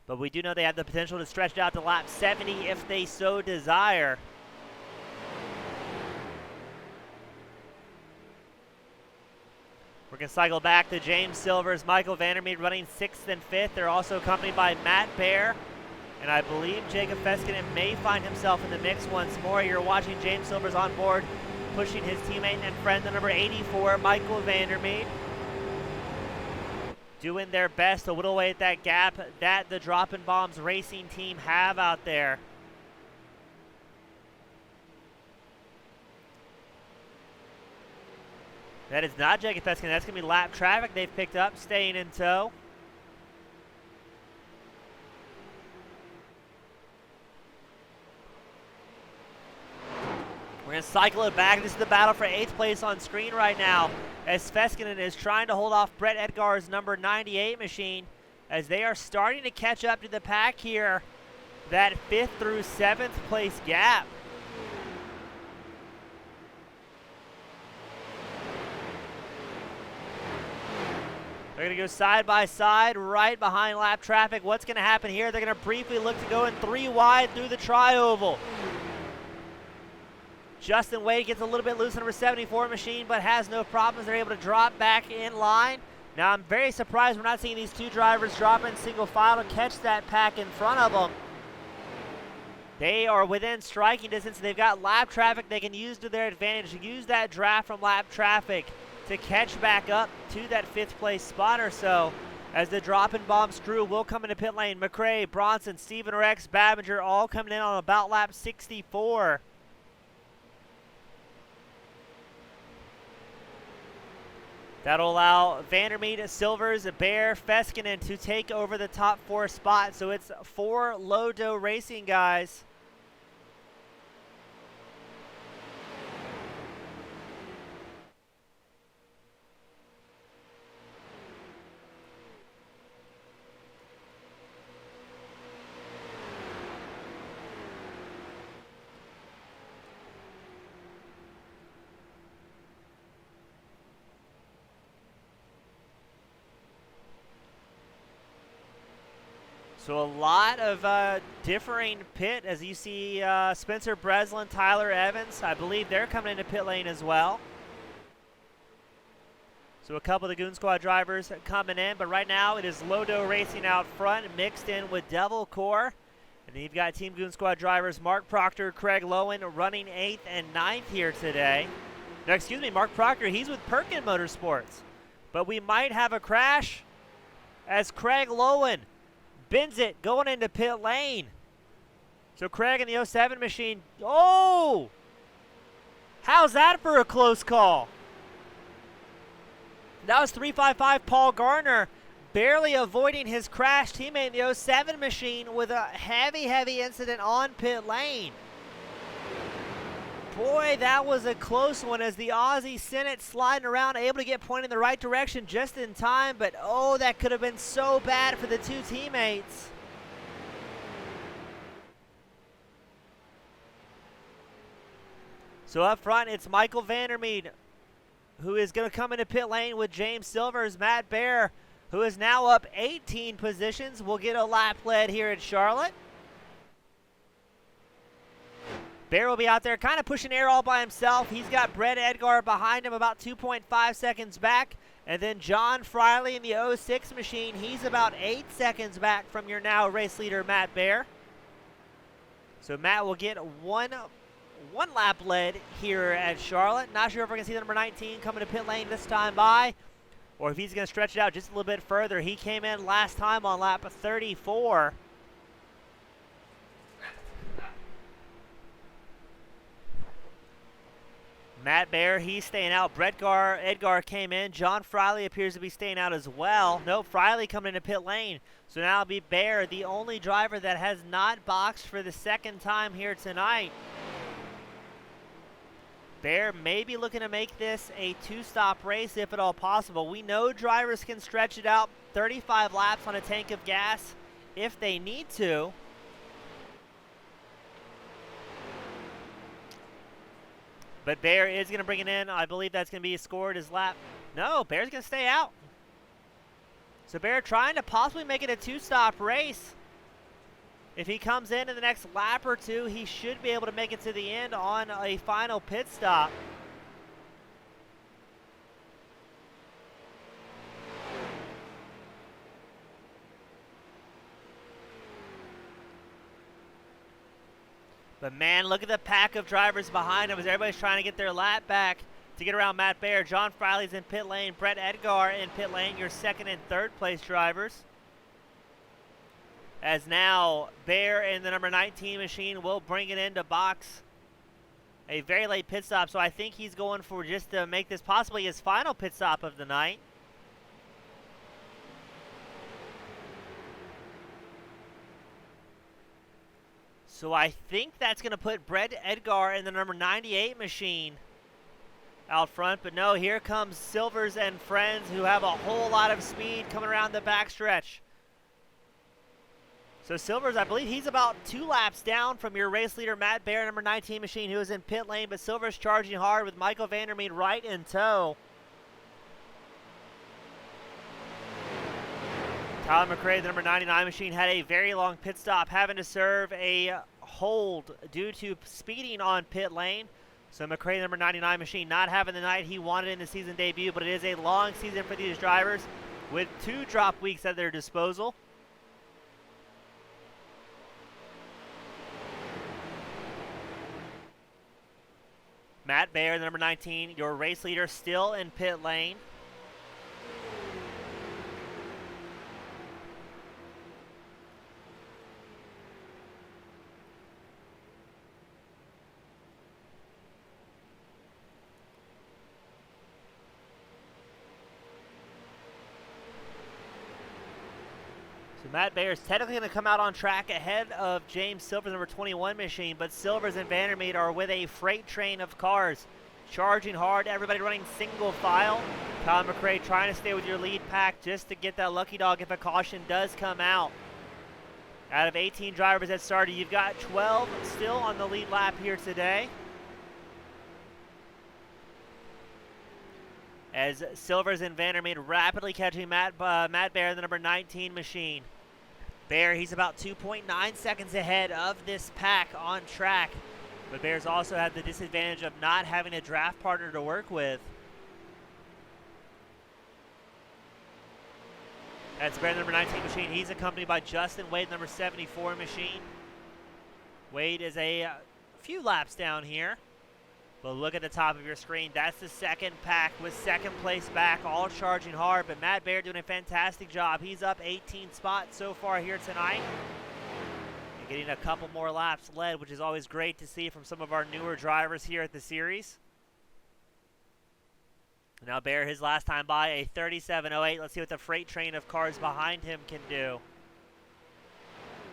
But we do know they have the potential to stretch it out to lap 70 if they so desire. We're going to cycle back to James Silvers, Michael Vandermeer running 6th and 5th. They're also accompanied by Matt Bear. And I believe Jacob Feskinen may find himself in the mix once more. You're watching James Silvers on board, pushing his teammate and friend, the number 84, Michael Vandermeer. Doing their best to whittle away at that gap that the Droppin' Bombs racing team have out there. That is not Jacob Feskinen. That's going to be lap traffic they've picked up, staying in tow. We're going to cycle it back. This is the battle for 8th place on screen right now, as Feskinen is trying to hold off Brett Edgar's number 98 machine, as they are starting to catch up to the pack here, that 5th through 7th place gap. They're going to go side by side right behind lap traffic. What's going to happen here? They're going to briefly look to go in 3 wide through the tri-oval. Justin Wade gets a little bit loose on number 74 machine, but has no problems. They're able to drop back in line. Now, I'm very surprised we're not seeing these two drivers drop in single file to catch that pack in front of them. They are within striking distance. They've got lap traffic they can use to their advantage. Use that draft from lap traffic to catch back up to that 5th place spot or so. As the Droppin' Bombs crew will come into pit lane. McRae, Bronson, Stephen Rex, Babinger all coming in on about lap 64. That'll allow Vandermeer, Silvers, Bear, Feskinen to take over the top 4 spots. So it's 4 Lodo racing guys. So a lot of differing pit as you see Spencer Breslin, Tyler Evans. I believe they're coming into pit lane as well. So a couple of the Goon Squad drivers coming in, but right now it is Lodo Racing out front mixed in with Devil Core. And then you've got Team Goon Squad drivers Mark Proctor, Craig Lowen running 8th and 9th here today. No, excuse me, Mark Proctor, he's with Perkin Motorsports. But we might have a crash as Craig Lowen bins it going into pit lane. So Craig in the 07 machine, oh! How's that for a close call? That was 355 Paul Garner barely avoiding his crash teammate in the 07 machine with a heavy incident on pit lane. Boy, that was a close one as the Aussie Senate sliding around, able to get pointed in the right direction just in time, but oh, that could have been so bad for the two teammates. So up front, it's Michael Vandermeed, who is going to come into pit lane with James Silvers. Matt Bear, who is now up 18 positions, will get a lap lead here at Charlotte. Bear will be out there kind of pushing air all by himself. He's got Brett Edgar behind him about 2.5 seconds back. And then John Friley in the 06 machine. He's about 8 seconds back from your now race leader, Matt Bear. So Matt will get one lap lead here at Charlotte. Not sure if we're going to see the number 19 coming to pit lane this time by, or if he's going to stretch it out just a little bit further. He came in last time on lap 34. Matt Bear, he's staying out. Edgar came in. John Friley appears to be staying out as well. Nope, Friley coming into pit lane. So now it'll be Bear, the only driver that has not boxed for the second time here tonight. Bear may be looking to make this a two-stop race if at all possible. We know drivers can stretch it out 35 laps on a tank of gas if they need to. But Bear is going to bring it in. I believe that's going to be scored as lap. No, Bear's going to stay out. So Bear trying to possibly make it a two-stop race. If he comes in the next lap or two, he should be able to make it to the end on a final pit stop. But man, look at the pack of drivers behind him as everybody's trying to get their lap back to get around Matt Bear. John Friley's in pit lane. Brett Edgar in pit lane, your second and third place drivers. As now Bear in the number 19 machine will bring it into box. A very late pit stop, so I think he's going for just to make this possibly his final pit stop of the night. So I think that's going to put Brett Edgar in the number 98 machine out front. But no, here comes Silvers and friends who have a whole lot of speed coming around the backstretch. So Silvers, I believe he's about 2 laps down from your race leader, Matt Bear, number 19 machine, who is in pit lane. But Silvers charging hard with Michael Vandermeed right in tow. Tyler McRae, the number 99 machine, had a very long pit stop, having to serve a hold due to speeding on pit lane. So McRae, the number 99 machine, not having the night he wanted in the season debut, but it is a long season for these drivers with 2 drop weeks at their disposal. Matt Bear, the number 19, your race leader, still in pit lane. So Matt Bear is technically going to come out on track ahead of James Silvers, number 21 machine, but Silvers and Vandermeed are with a freight train of cars, charging hard, everybody running single file. Kyle McRae trying to stay with your lead pack just to get that lucky dog if a caution does come out. Out of 18 drivers that started, you've got 12 still on the lead lap here today. As Silvers and Vandermeed rapidly catching Matt Bear, the number 19 machine. Bear, he's about 2.9 seconds ahead of this pack on track. But Bear's also had the disadvantage of not having a draft partner to work with. That's Bear, the number 19 machine. He's accompanied by Justin Wade, number 74 machine. Wade is a few laps down here. But look at the top of your screen. That's the second pack with second place back, all charging hard. But Matt Bear doing a fantastic job. He's up 18 spots so far here tonight. And getting a couple more laps led, which is always great to see from some of our newer drivers here at the series. Now Bear, his last time by, a 37.08. Let's see what the freight train of cars behind him can do.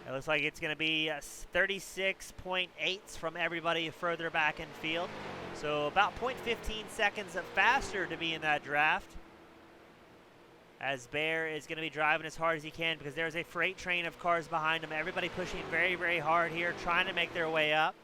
It looks like it's going to be 36.8s from everybody further back in field. So about 0.15 seconds faster to be in that draft. As Bear is going to be driving as hard as he can because there's a freight train of cars behind him. Everybody pushing very, very hard here, trying to make their way up.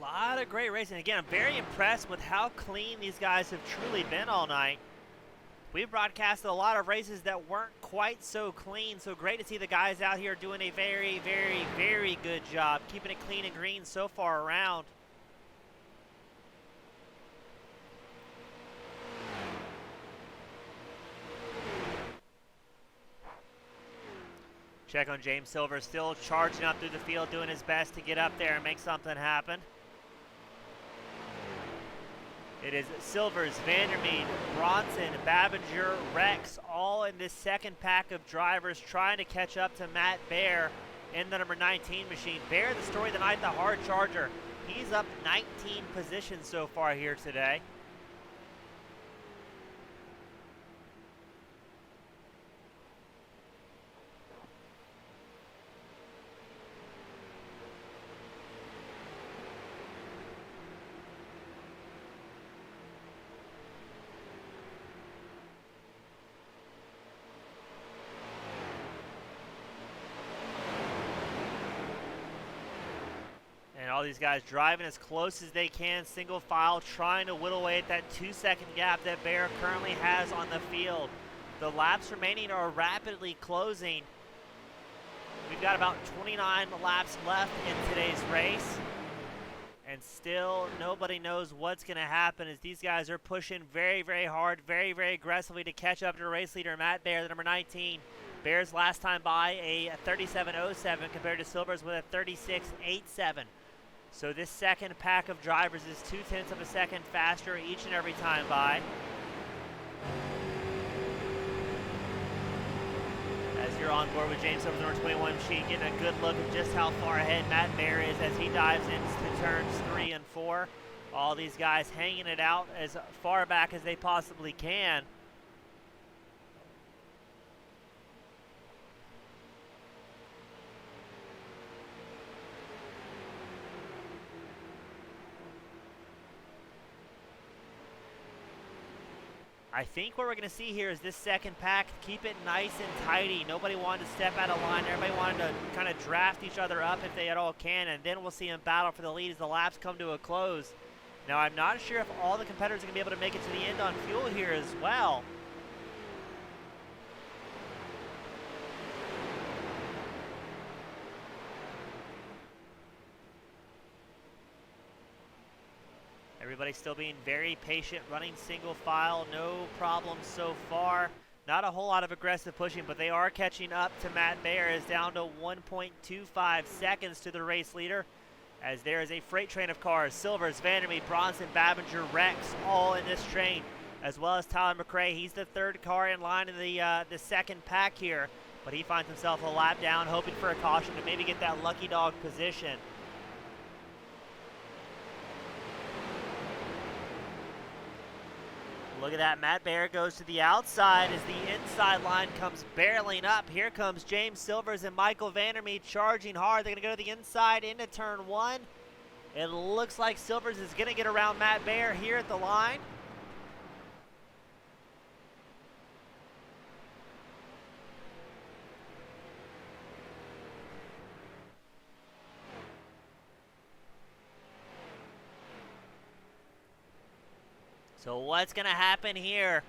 Lot of great racing. Again, I'm very impressed with how clean these guys have truly been all night. We've broadcasted a lot of races that weren't quite so clean, so great to see the guys out here doing a very, very, very good job keeping it clean and green so far around. Check on James Silver, still charging up through the field, doing his best to get up there and make something happen. It is Silvers, Vandermeed, Bronson, Babinger, Rex, all in this second pack of drivers trying to catch up to Matt Bear in the number 19 machine. Bear, the story of the night, the hard charger. He's up 19 positions so far here today. And all these guys driving as close as they can, single file, trying to whittle away at that 2-second gap that Bear currently has on the field. The laps remaining are rapidly closing. We've got about 29 laps left in today's race. And still nobody knows what's going to happen as these guys are pushing very, very hard, very, very aggressively to catch up to the race leader, Matt Bear, the number 19. Bear's last time by a 37.07 compared to Silver's with a 36.87. So this second pack of drivers is 0.2 of a second faster each and every time by. As you're on board with James Silver's number 21 machine, getting a good look at just how far ahead Matt Bear is as he dives into turns 3 and 4. All these guys hanging it out as far back as they possibly can. I think what we're going to see here is this second pack, keep it nice and tidy. Nobody wanted to step out of line. Everybody wanted to kind of draft each other up if they at all can, and then we'll see them battle for the lead as the laps come to a close. Now, I'm not sure if all the competitors are going to be able to make it to the end on fuel here as well. Everybody's still being very patient, running single file, no problems so far. Not a whole lot of aggressive pushing, but they are catching up to Matt Bear, is down to 1.25 seconds to the race leader. As there is a freight train of cars, Silvers, Vandermeed, Bronson, Babinger, Rex, all in this train, as well as Tyler McRae. He's the third car in line in the second pack here, but he finds himself a lap down, hoping for a caution to maybe get that lucky dog position. Look at that, Matt Bear goes to the outside as the inside line comes barreling up. Here comes James Silvers and Michael Vandermeed charging hard. They're going to go to the inside into turn 1. It looks like Silvers is going to get around Matt Bear here at the line. So what's going to happen here?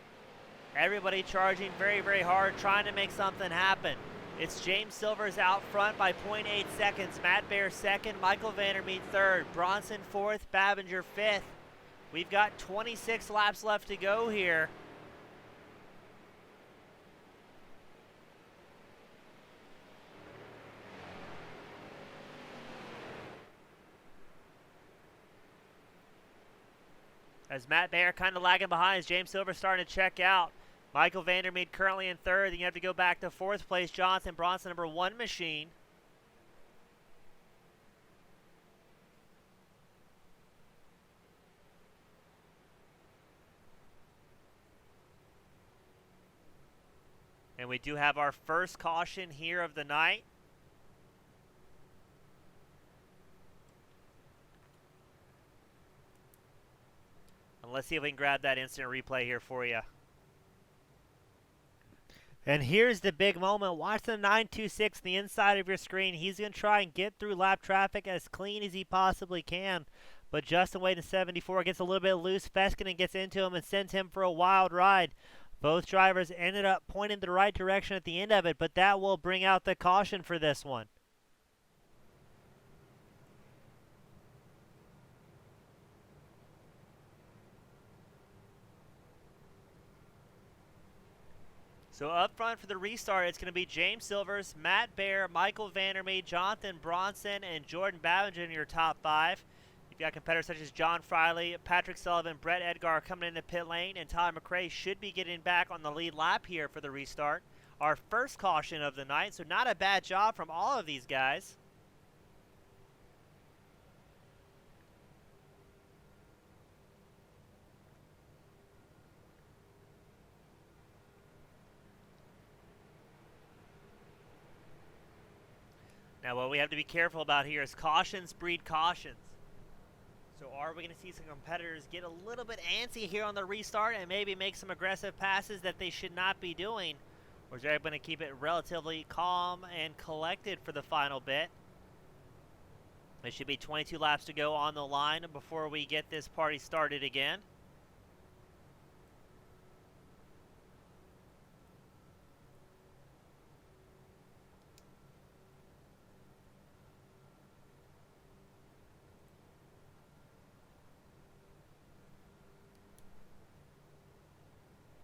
Everybody charging very, very hard, trying to make something happen. It's James Silvers out front by 0.8 seconds. Matt Bear second, Michael Vandermeed third, Bronson fourth, Babinger fifth. We've got 26 laps left to go here. As Matt Baer kind of lagging behind as James Silver starting to check out. Michael Vandermeed currently in third. Then you have to go back to fourth place. Jonathan Bronson, number 1 machine. And we do have our first caution here of the night. And let's see if we can grab that instant replay here for you. And here's the big moment. Watch the 926 on the inside of your screen. He's going to try and get through lap traffic as clean as he possibly can. But Justin Wade in 74 gets a little bit loose. Feskinen gets into him and sends him for a wild ride. Both drivers ended up pointing the right direction at the end of it, but that will bring out the caution for this one. So up front for the restart, it's going to be James Silvers, Matt Baer, Michael Vandermeed, Jonathan Bronson, and Jordan Babinger in your top 5. You've got competitors such as John Friley, Patrick Sullivan, Brett Edgar coming into pit lane, and Tyler McRae should be getting back on the lead lap here for the restart. Our first caution of the night, so not a bad job from all of these guys. Now what we have to be careful about here is cautions breed cautions. So are we going to see some competitors get a little bit antsy here on the restart and maybe make some aggressive passes that they should not be doing? Or is everybody going to keep it relatively calm and collected for the final bit? There should be 22 laps to go on the line before we get this party started again.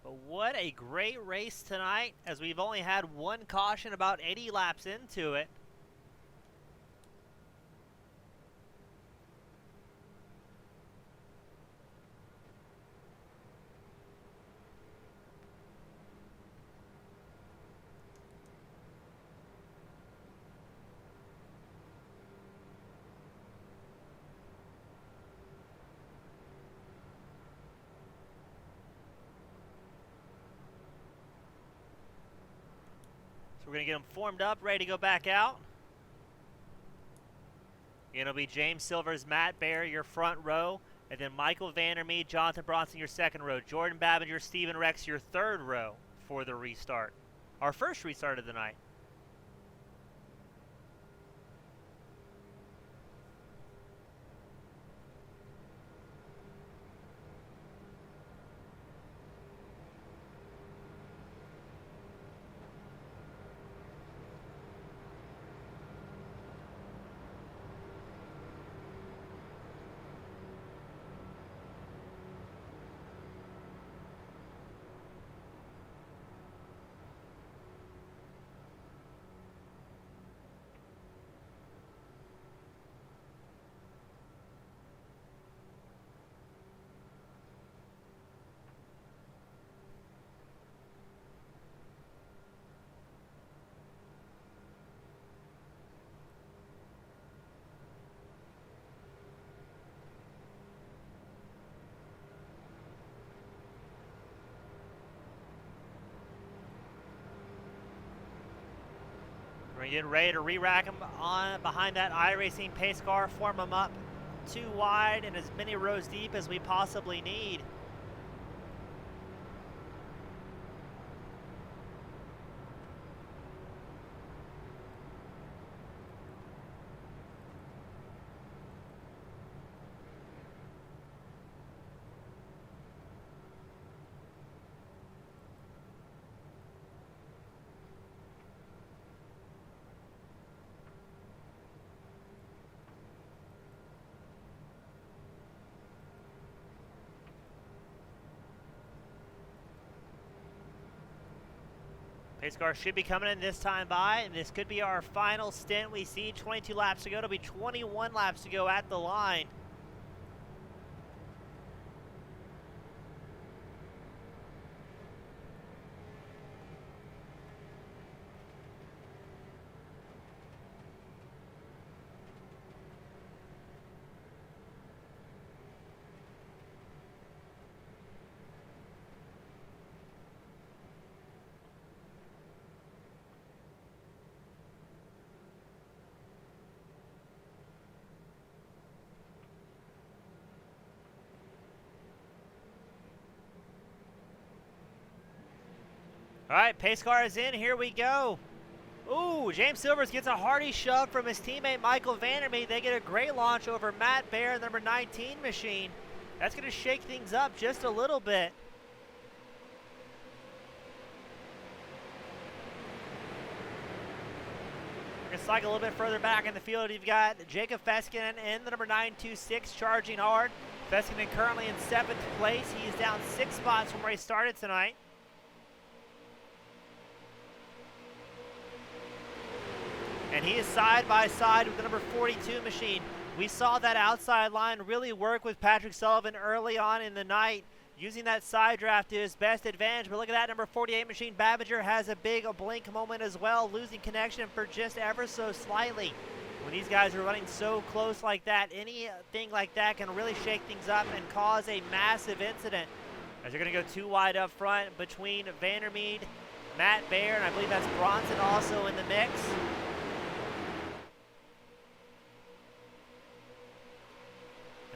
But what a great race tonight, as we've only had one caution about 80 laps into it. So we're going to get them formed up, ready to go back out. It'll be James Silvers, Matt Baer, your front row, and then Michael Vandermeed, Jonathan Bronson, your second row. Jordan Babinger, Steven Rex, your third row for the restart. Our first restart of the night. We're getting ready to re-rack them on behind that iRacing pace car, form them up 2 wide and as many rows deep as we possibly need. Pace car should be coming in this time by, and this could be our final stint. We see 22 laps to go. It'll be 21 laps to go at the line. All right, pace car is in. Here we go. Ooh, James Silvers gets a hearty shove from his teammate Michael Vandermeer. They get a great launch over Matt Baer, the number 19 machine. That's going to shake things up just a little bit. We're going to cycle a little bit further back in the field. You've got Jacob Feskinen in the number 926 charging hard. Feskinen currently in 7th place. He's down 6 spots from where he started tonight. And he is side by side with the number 42 machine. We saw that outside line really work with Patrick Sullivan early on in the night, using that side draft to his best advantage. But look at that, number 48 machine, Babinger, has a big blink moment as well, losing connection for just ever so slightly. When these guys are running so close like that, anything like that can really shake things up and cause a massive incident. As they're going to go 2 wide up front between Vandermeer, Matt Baer, and I believe that's Bronson also in the mix.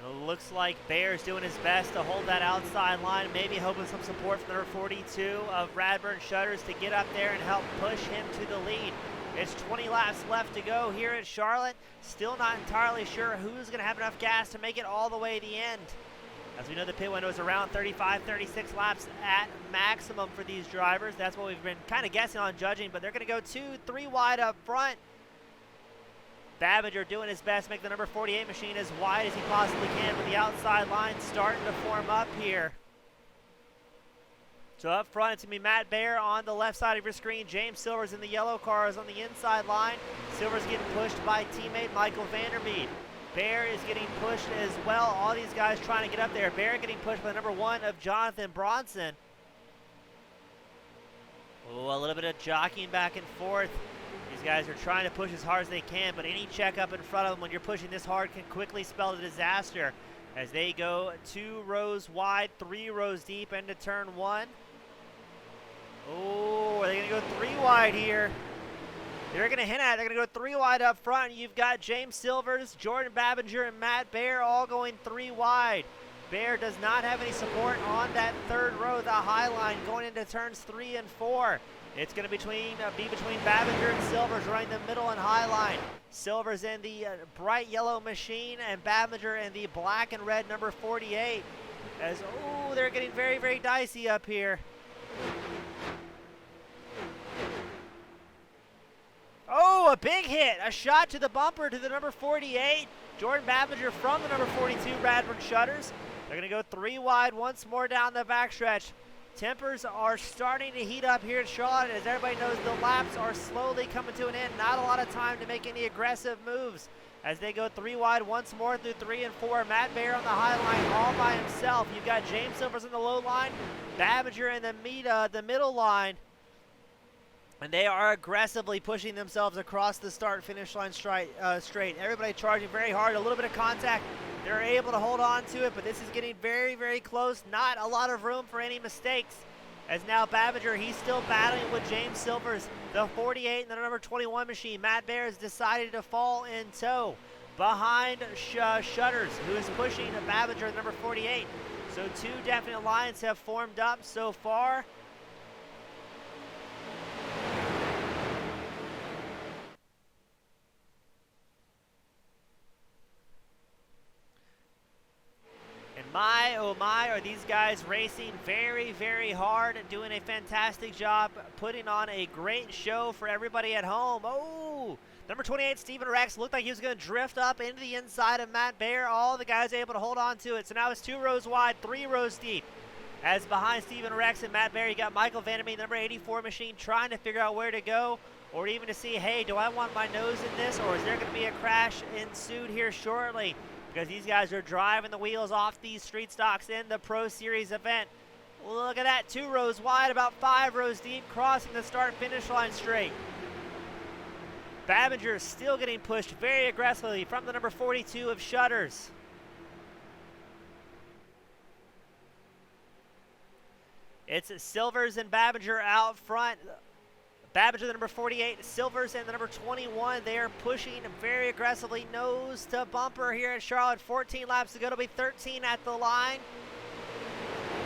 It looks like Baer's doing his best to hold that outside line, maybe hoping some support from number 42 of Radburn Shutters to get up there and help push him to the lead. It's 20 laps left to go here at Charlotte. Still not entirely sure who's going to have enough gas to make it all the way to the end. As we know, the pit window is around 35, 36 laps at maximum for these drivers. That's what we've been kind of guessing on judging, but they're going to go 2, 3 wide up front. Babinger doing his best to make the number 48 machine as wide as he possibly can, with the outside line starting to form up here. So up front, it's going to be Matt Baer on the left side of your screen. James Silvers in the yellow car is on the inside line. Silvers getting pushed by teammate Michael Vandermeer. Baer is getting pushed as well. All these guys trying to get up there. Baer getting pushed by number 1 of Jonathan Bronson. Oh, a little bit of jockeying back and forth. These guys are trying to push as hard as they can, but any check up in front of them when you're pushing this hard can quickly spell a disaster as they go 2 rows wide, 3 rows deep into turn 1. Oh, are they going to go 3 wide here? They're going to hint at it. They're going to go 3 wide up front. You've got James Silvers, Jordan Babinger, and Matt Baer all going 3 wide. Baer does not have any support on that 3rd row, the high line, going into turns 3 and 4. It's going to be between Babinger and Silvers running the middle and high line. Silvers in the bright yellow machine and Babinger in the black and red number 48. As, ooh, they're getting very, very dicey up here. Oh, a big hit. A shot to the bumper to the number 48. Jordan Babinger from the number 42 Radburn Shutters. They're going to go 3 wide once more down the backstretch. Tempers are starting to heat up here at Charlotte. As everybody knows, the laps are slowly coming to an end. Not a lot of time to make any aggressive moves. As they go 3 wide once more through 3 and 4. Matt Baer on the high line all by himself. You've got James Silvers in the low line. Babinger in the middle line. And they are aggressively pushing themselves across the start-finish line straight. Everybody charging very hard. A little bit of contact. They're able to hold on to it, but this is getting very, very close. Not a lot of room for any mistakes. As now Babinger, he's still battling with James Silvers, the 48 and the number 21 machine. Matt Baer has decided to fall in tow behind Shutters, who is pushing Babinger, the number 48. So 2 definite lines have formed up so far. My, oh my, are these guys racing very, very hard and doing a fantastic job putting on a great show for everybody at home. Oh, number 28, Stephen Rex, looked like he was going to drift up into the inside of Matt Baer. All the guys able to hold on to it. So now it's 2 rows wide, 3 rows deep. As behind Stephen Rex and Matt Baer, you got Michael Vandermeer, number 84 machine, trying to figure out where to go, or even to see, hey, do I want my nose in this, or is there going to be a crash ensued here shortly? Because these guys are driving the wheels off these street stocks in the Pro Series event. Look at that, 2 rows wide, about 5 rows deep, crossing the start-finish line straight. Babinger is still getting pushed very aggressively from the number 42 of Shutters. It's Silvers and Babinger out front. Babinger, the number 48, Silvers, and the number 21. They are pushing very aggressively, nose to bumper here at Charlotte. 14 laps to go. It'll be 13 at the line.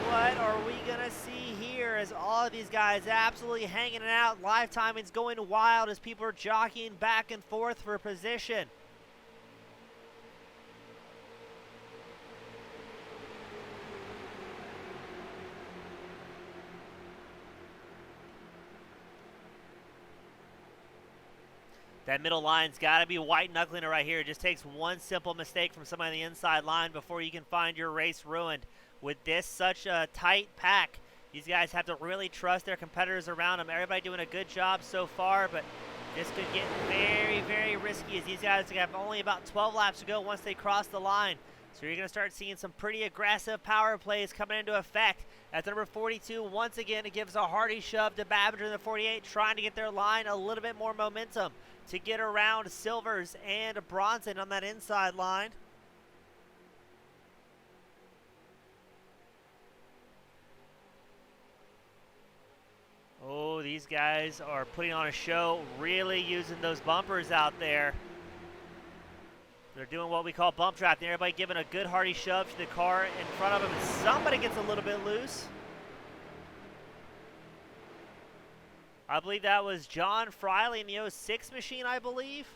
What are we going to see here? here as all of these guys absolutely hanging it out. Live timing's going wild as people are jockeying back and forth for position. That middle line's got to be white-knuckling it right here. It just takes one simple mistake from somebody on the inside line before you can find your race ruined. With this such a tight pack, these guys have to really trust their competitors around them. Everybody doing a good job so far, but this could get very, very risky as these guys have only about 12 laps to go once they cross the line. So you're going to start seeing some pretty aggressive power plays coming into effect. At number 42, once again, it gives a hearty shove to Babinger in the 48, trying to get their line a little bit more momentum to get around Silvers and Bronson on that inside line. Oh, these guys are putting on a show, really using those bumpers out there. They're doing what we call bump drafting. Everybody giving a good hearty shove to the car in front of them. And somebody gets a little bit loose. I believe that was John Friley in the 06 machine, I believe.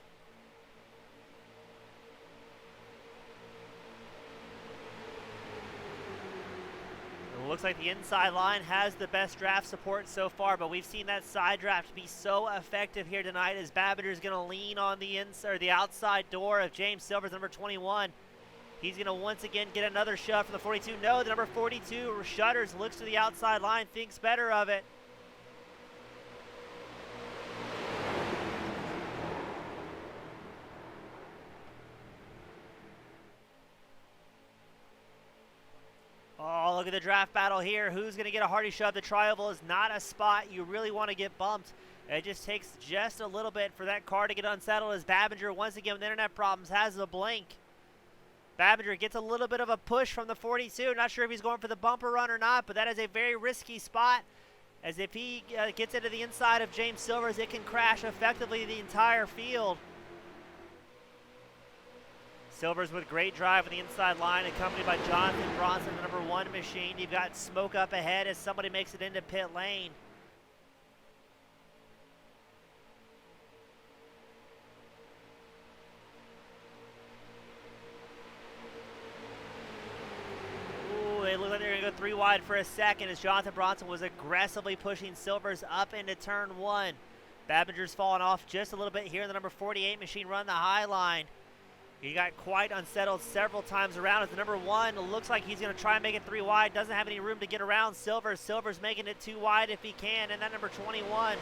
It looks like the inside line has the best draft support so far, but we've seen that side draft be so effective here tonight as Babinger is going to lean on the inside or the outside door of James Silvers, number 21. He's going to once again get another shove from the 42. No, the number 42 shutters, looks to the outside line, thinks better of it. Oh, look at the draft battle here. Who's going to get a hearty shove? The tri-oval is not a spot you really want to get bumped. It just takes just a little bit for that car to get unsettled as Babinger, once again with internet problems, has a blink. Babinger gets a little bit of a push from the 42. Not sure if he's going for the bumper run or not, but that is a very risky spot, as if he gets into the inside of James Silvers, it can crash effectively the entire field. Silvers with great drive on the inside line, accompanied by Jonathan Bronson, the number 1 machine. You've got smoke up ahead as somebody makes it into pit lane. Ooh, they look like they're going to go 3 wide for a second as Jonathan Bronson was aggressively pushing Silvers up into turn 1. Babinger's fallen off just a little bit here in the number 48 machine run the high line. He got quite unsettled several times around as the number 1 looks like he's going to try and make it 3 wide. Doesn't have any room to get around Silvers. Silvers making it 2 wide if he can, and that number 21.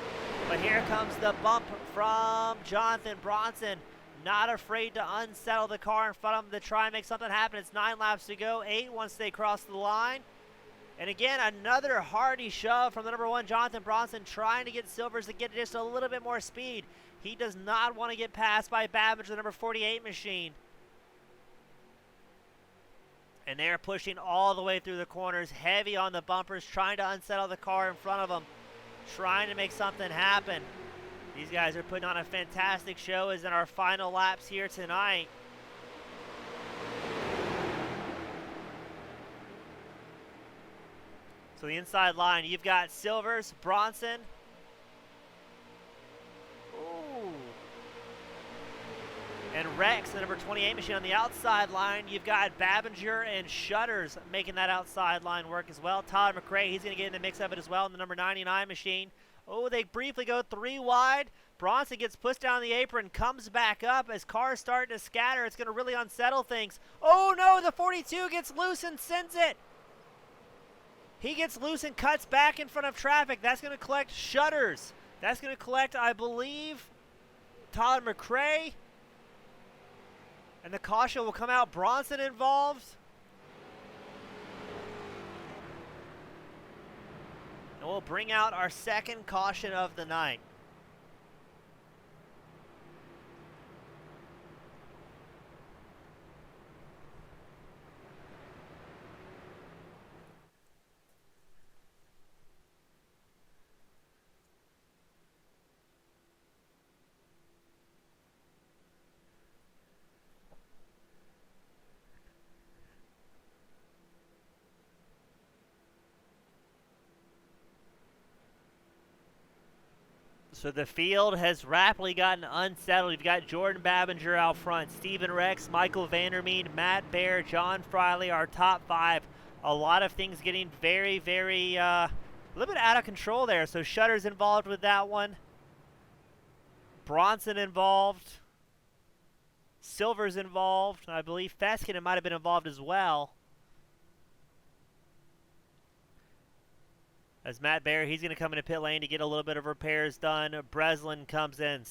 But here comes the bump from Jonathan Bronson. Not afraid to unsettle the car in front of him to try and make something happen. It's 9 laps to go, 8 once they cross the line. And again, another hearty shove from the number 1, Jonathan Bronson, trying to get Silvers to get just a little bit more speed. He does not want to get passed by Babinger, the number 48 machine. And they're pushing all the way through the corners, heavy on the bumpers, trying to unsettle the car in front of them, trying to make something happen. These guys are putting on a fantastic show as in our final laps here tonight. So the inside line, you've got Silvers, Bronson. Ooh. And Rex, the number 28 machine on the outside line. You've got Babinger and Shutters making that outside line work as well. Todd McRae, he's going to get in the mix of it as well in the number 99 machine. Oh, they briefly go 3 wide. Bronson gets pushed down the apron, comes back up as cars start to scatter. It's going to really unsettle things. Oh no, the 42 gets loose and sends it. He gets loose and cuts back in front of traffic. That's going to collect Shutters. That's going to collect, I believe, Todd McRae. And the caution will come out. Bronson involved. And we'll bring out our second caution of the night. So the field has rapidly gotten unsettled. You've got Jordan Babinger out front, Steven Rex, Michael Vandermeer, Matt Bear, John Friley, our top 5. A lot of things getting very, very, a little bit out of control there. So Shutter's involved with that one. Bronson involved. Silver's involved. I believe Feskin might have been involved as well. As Matt Bear, he's going to come into pit lane to get a little bit of repairs done. Breslin comes in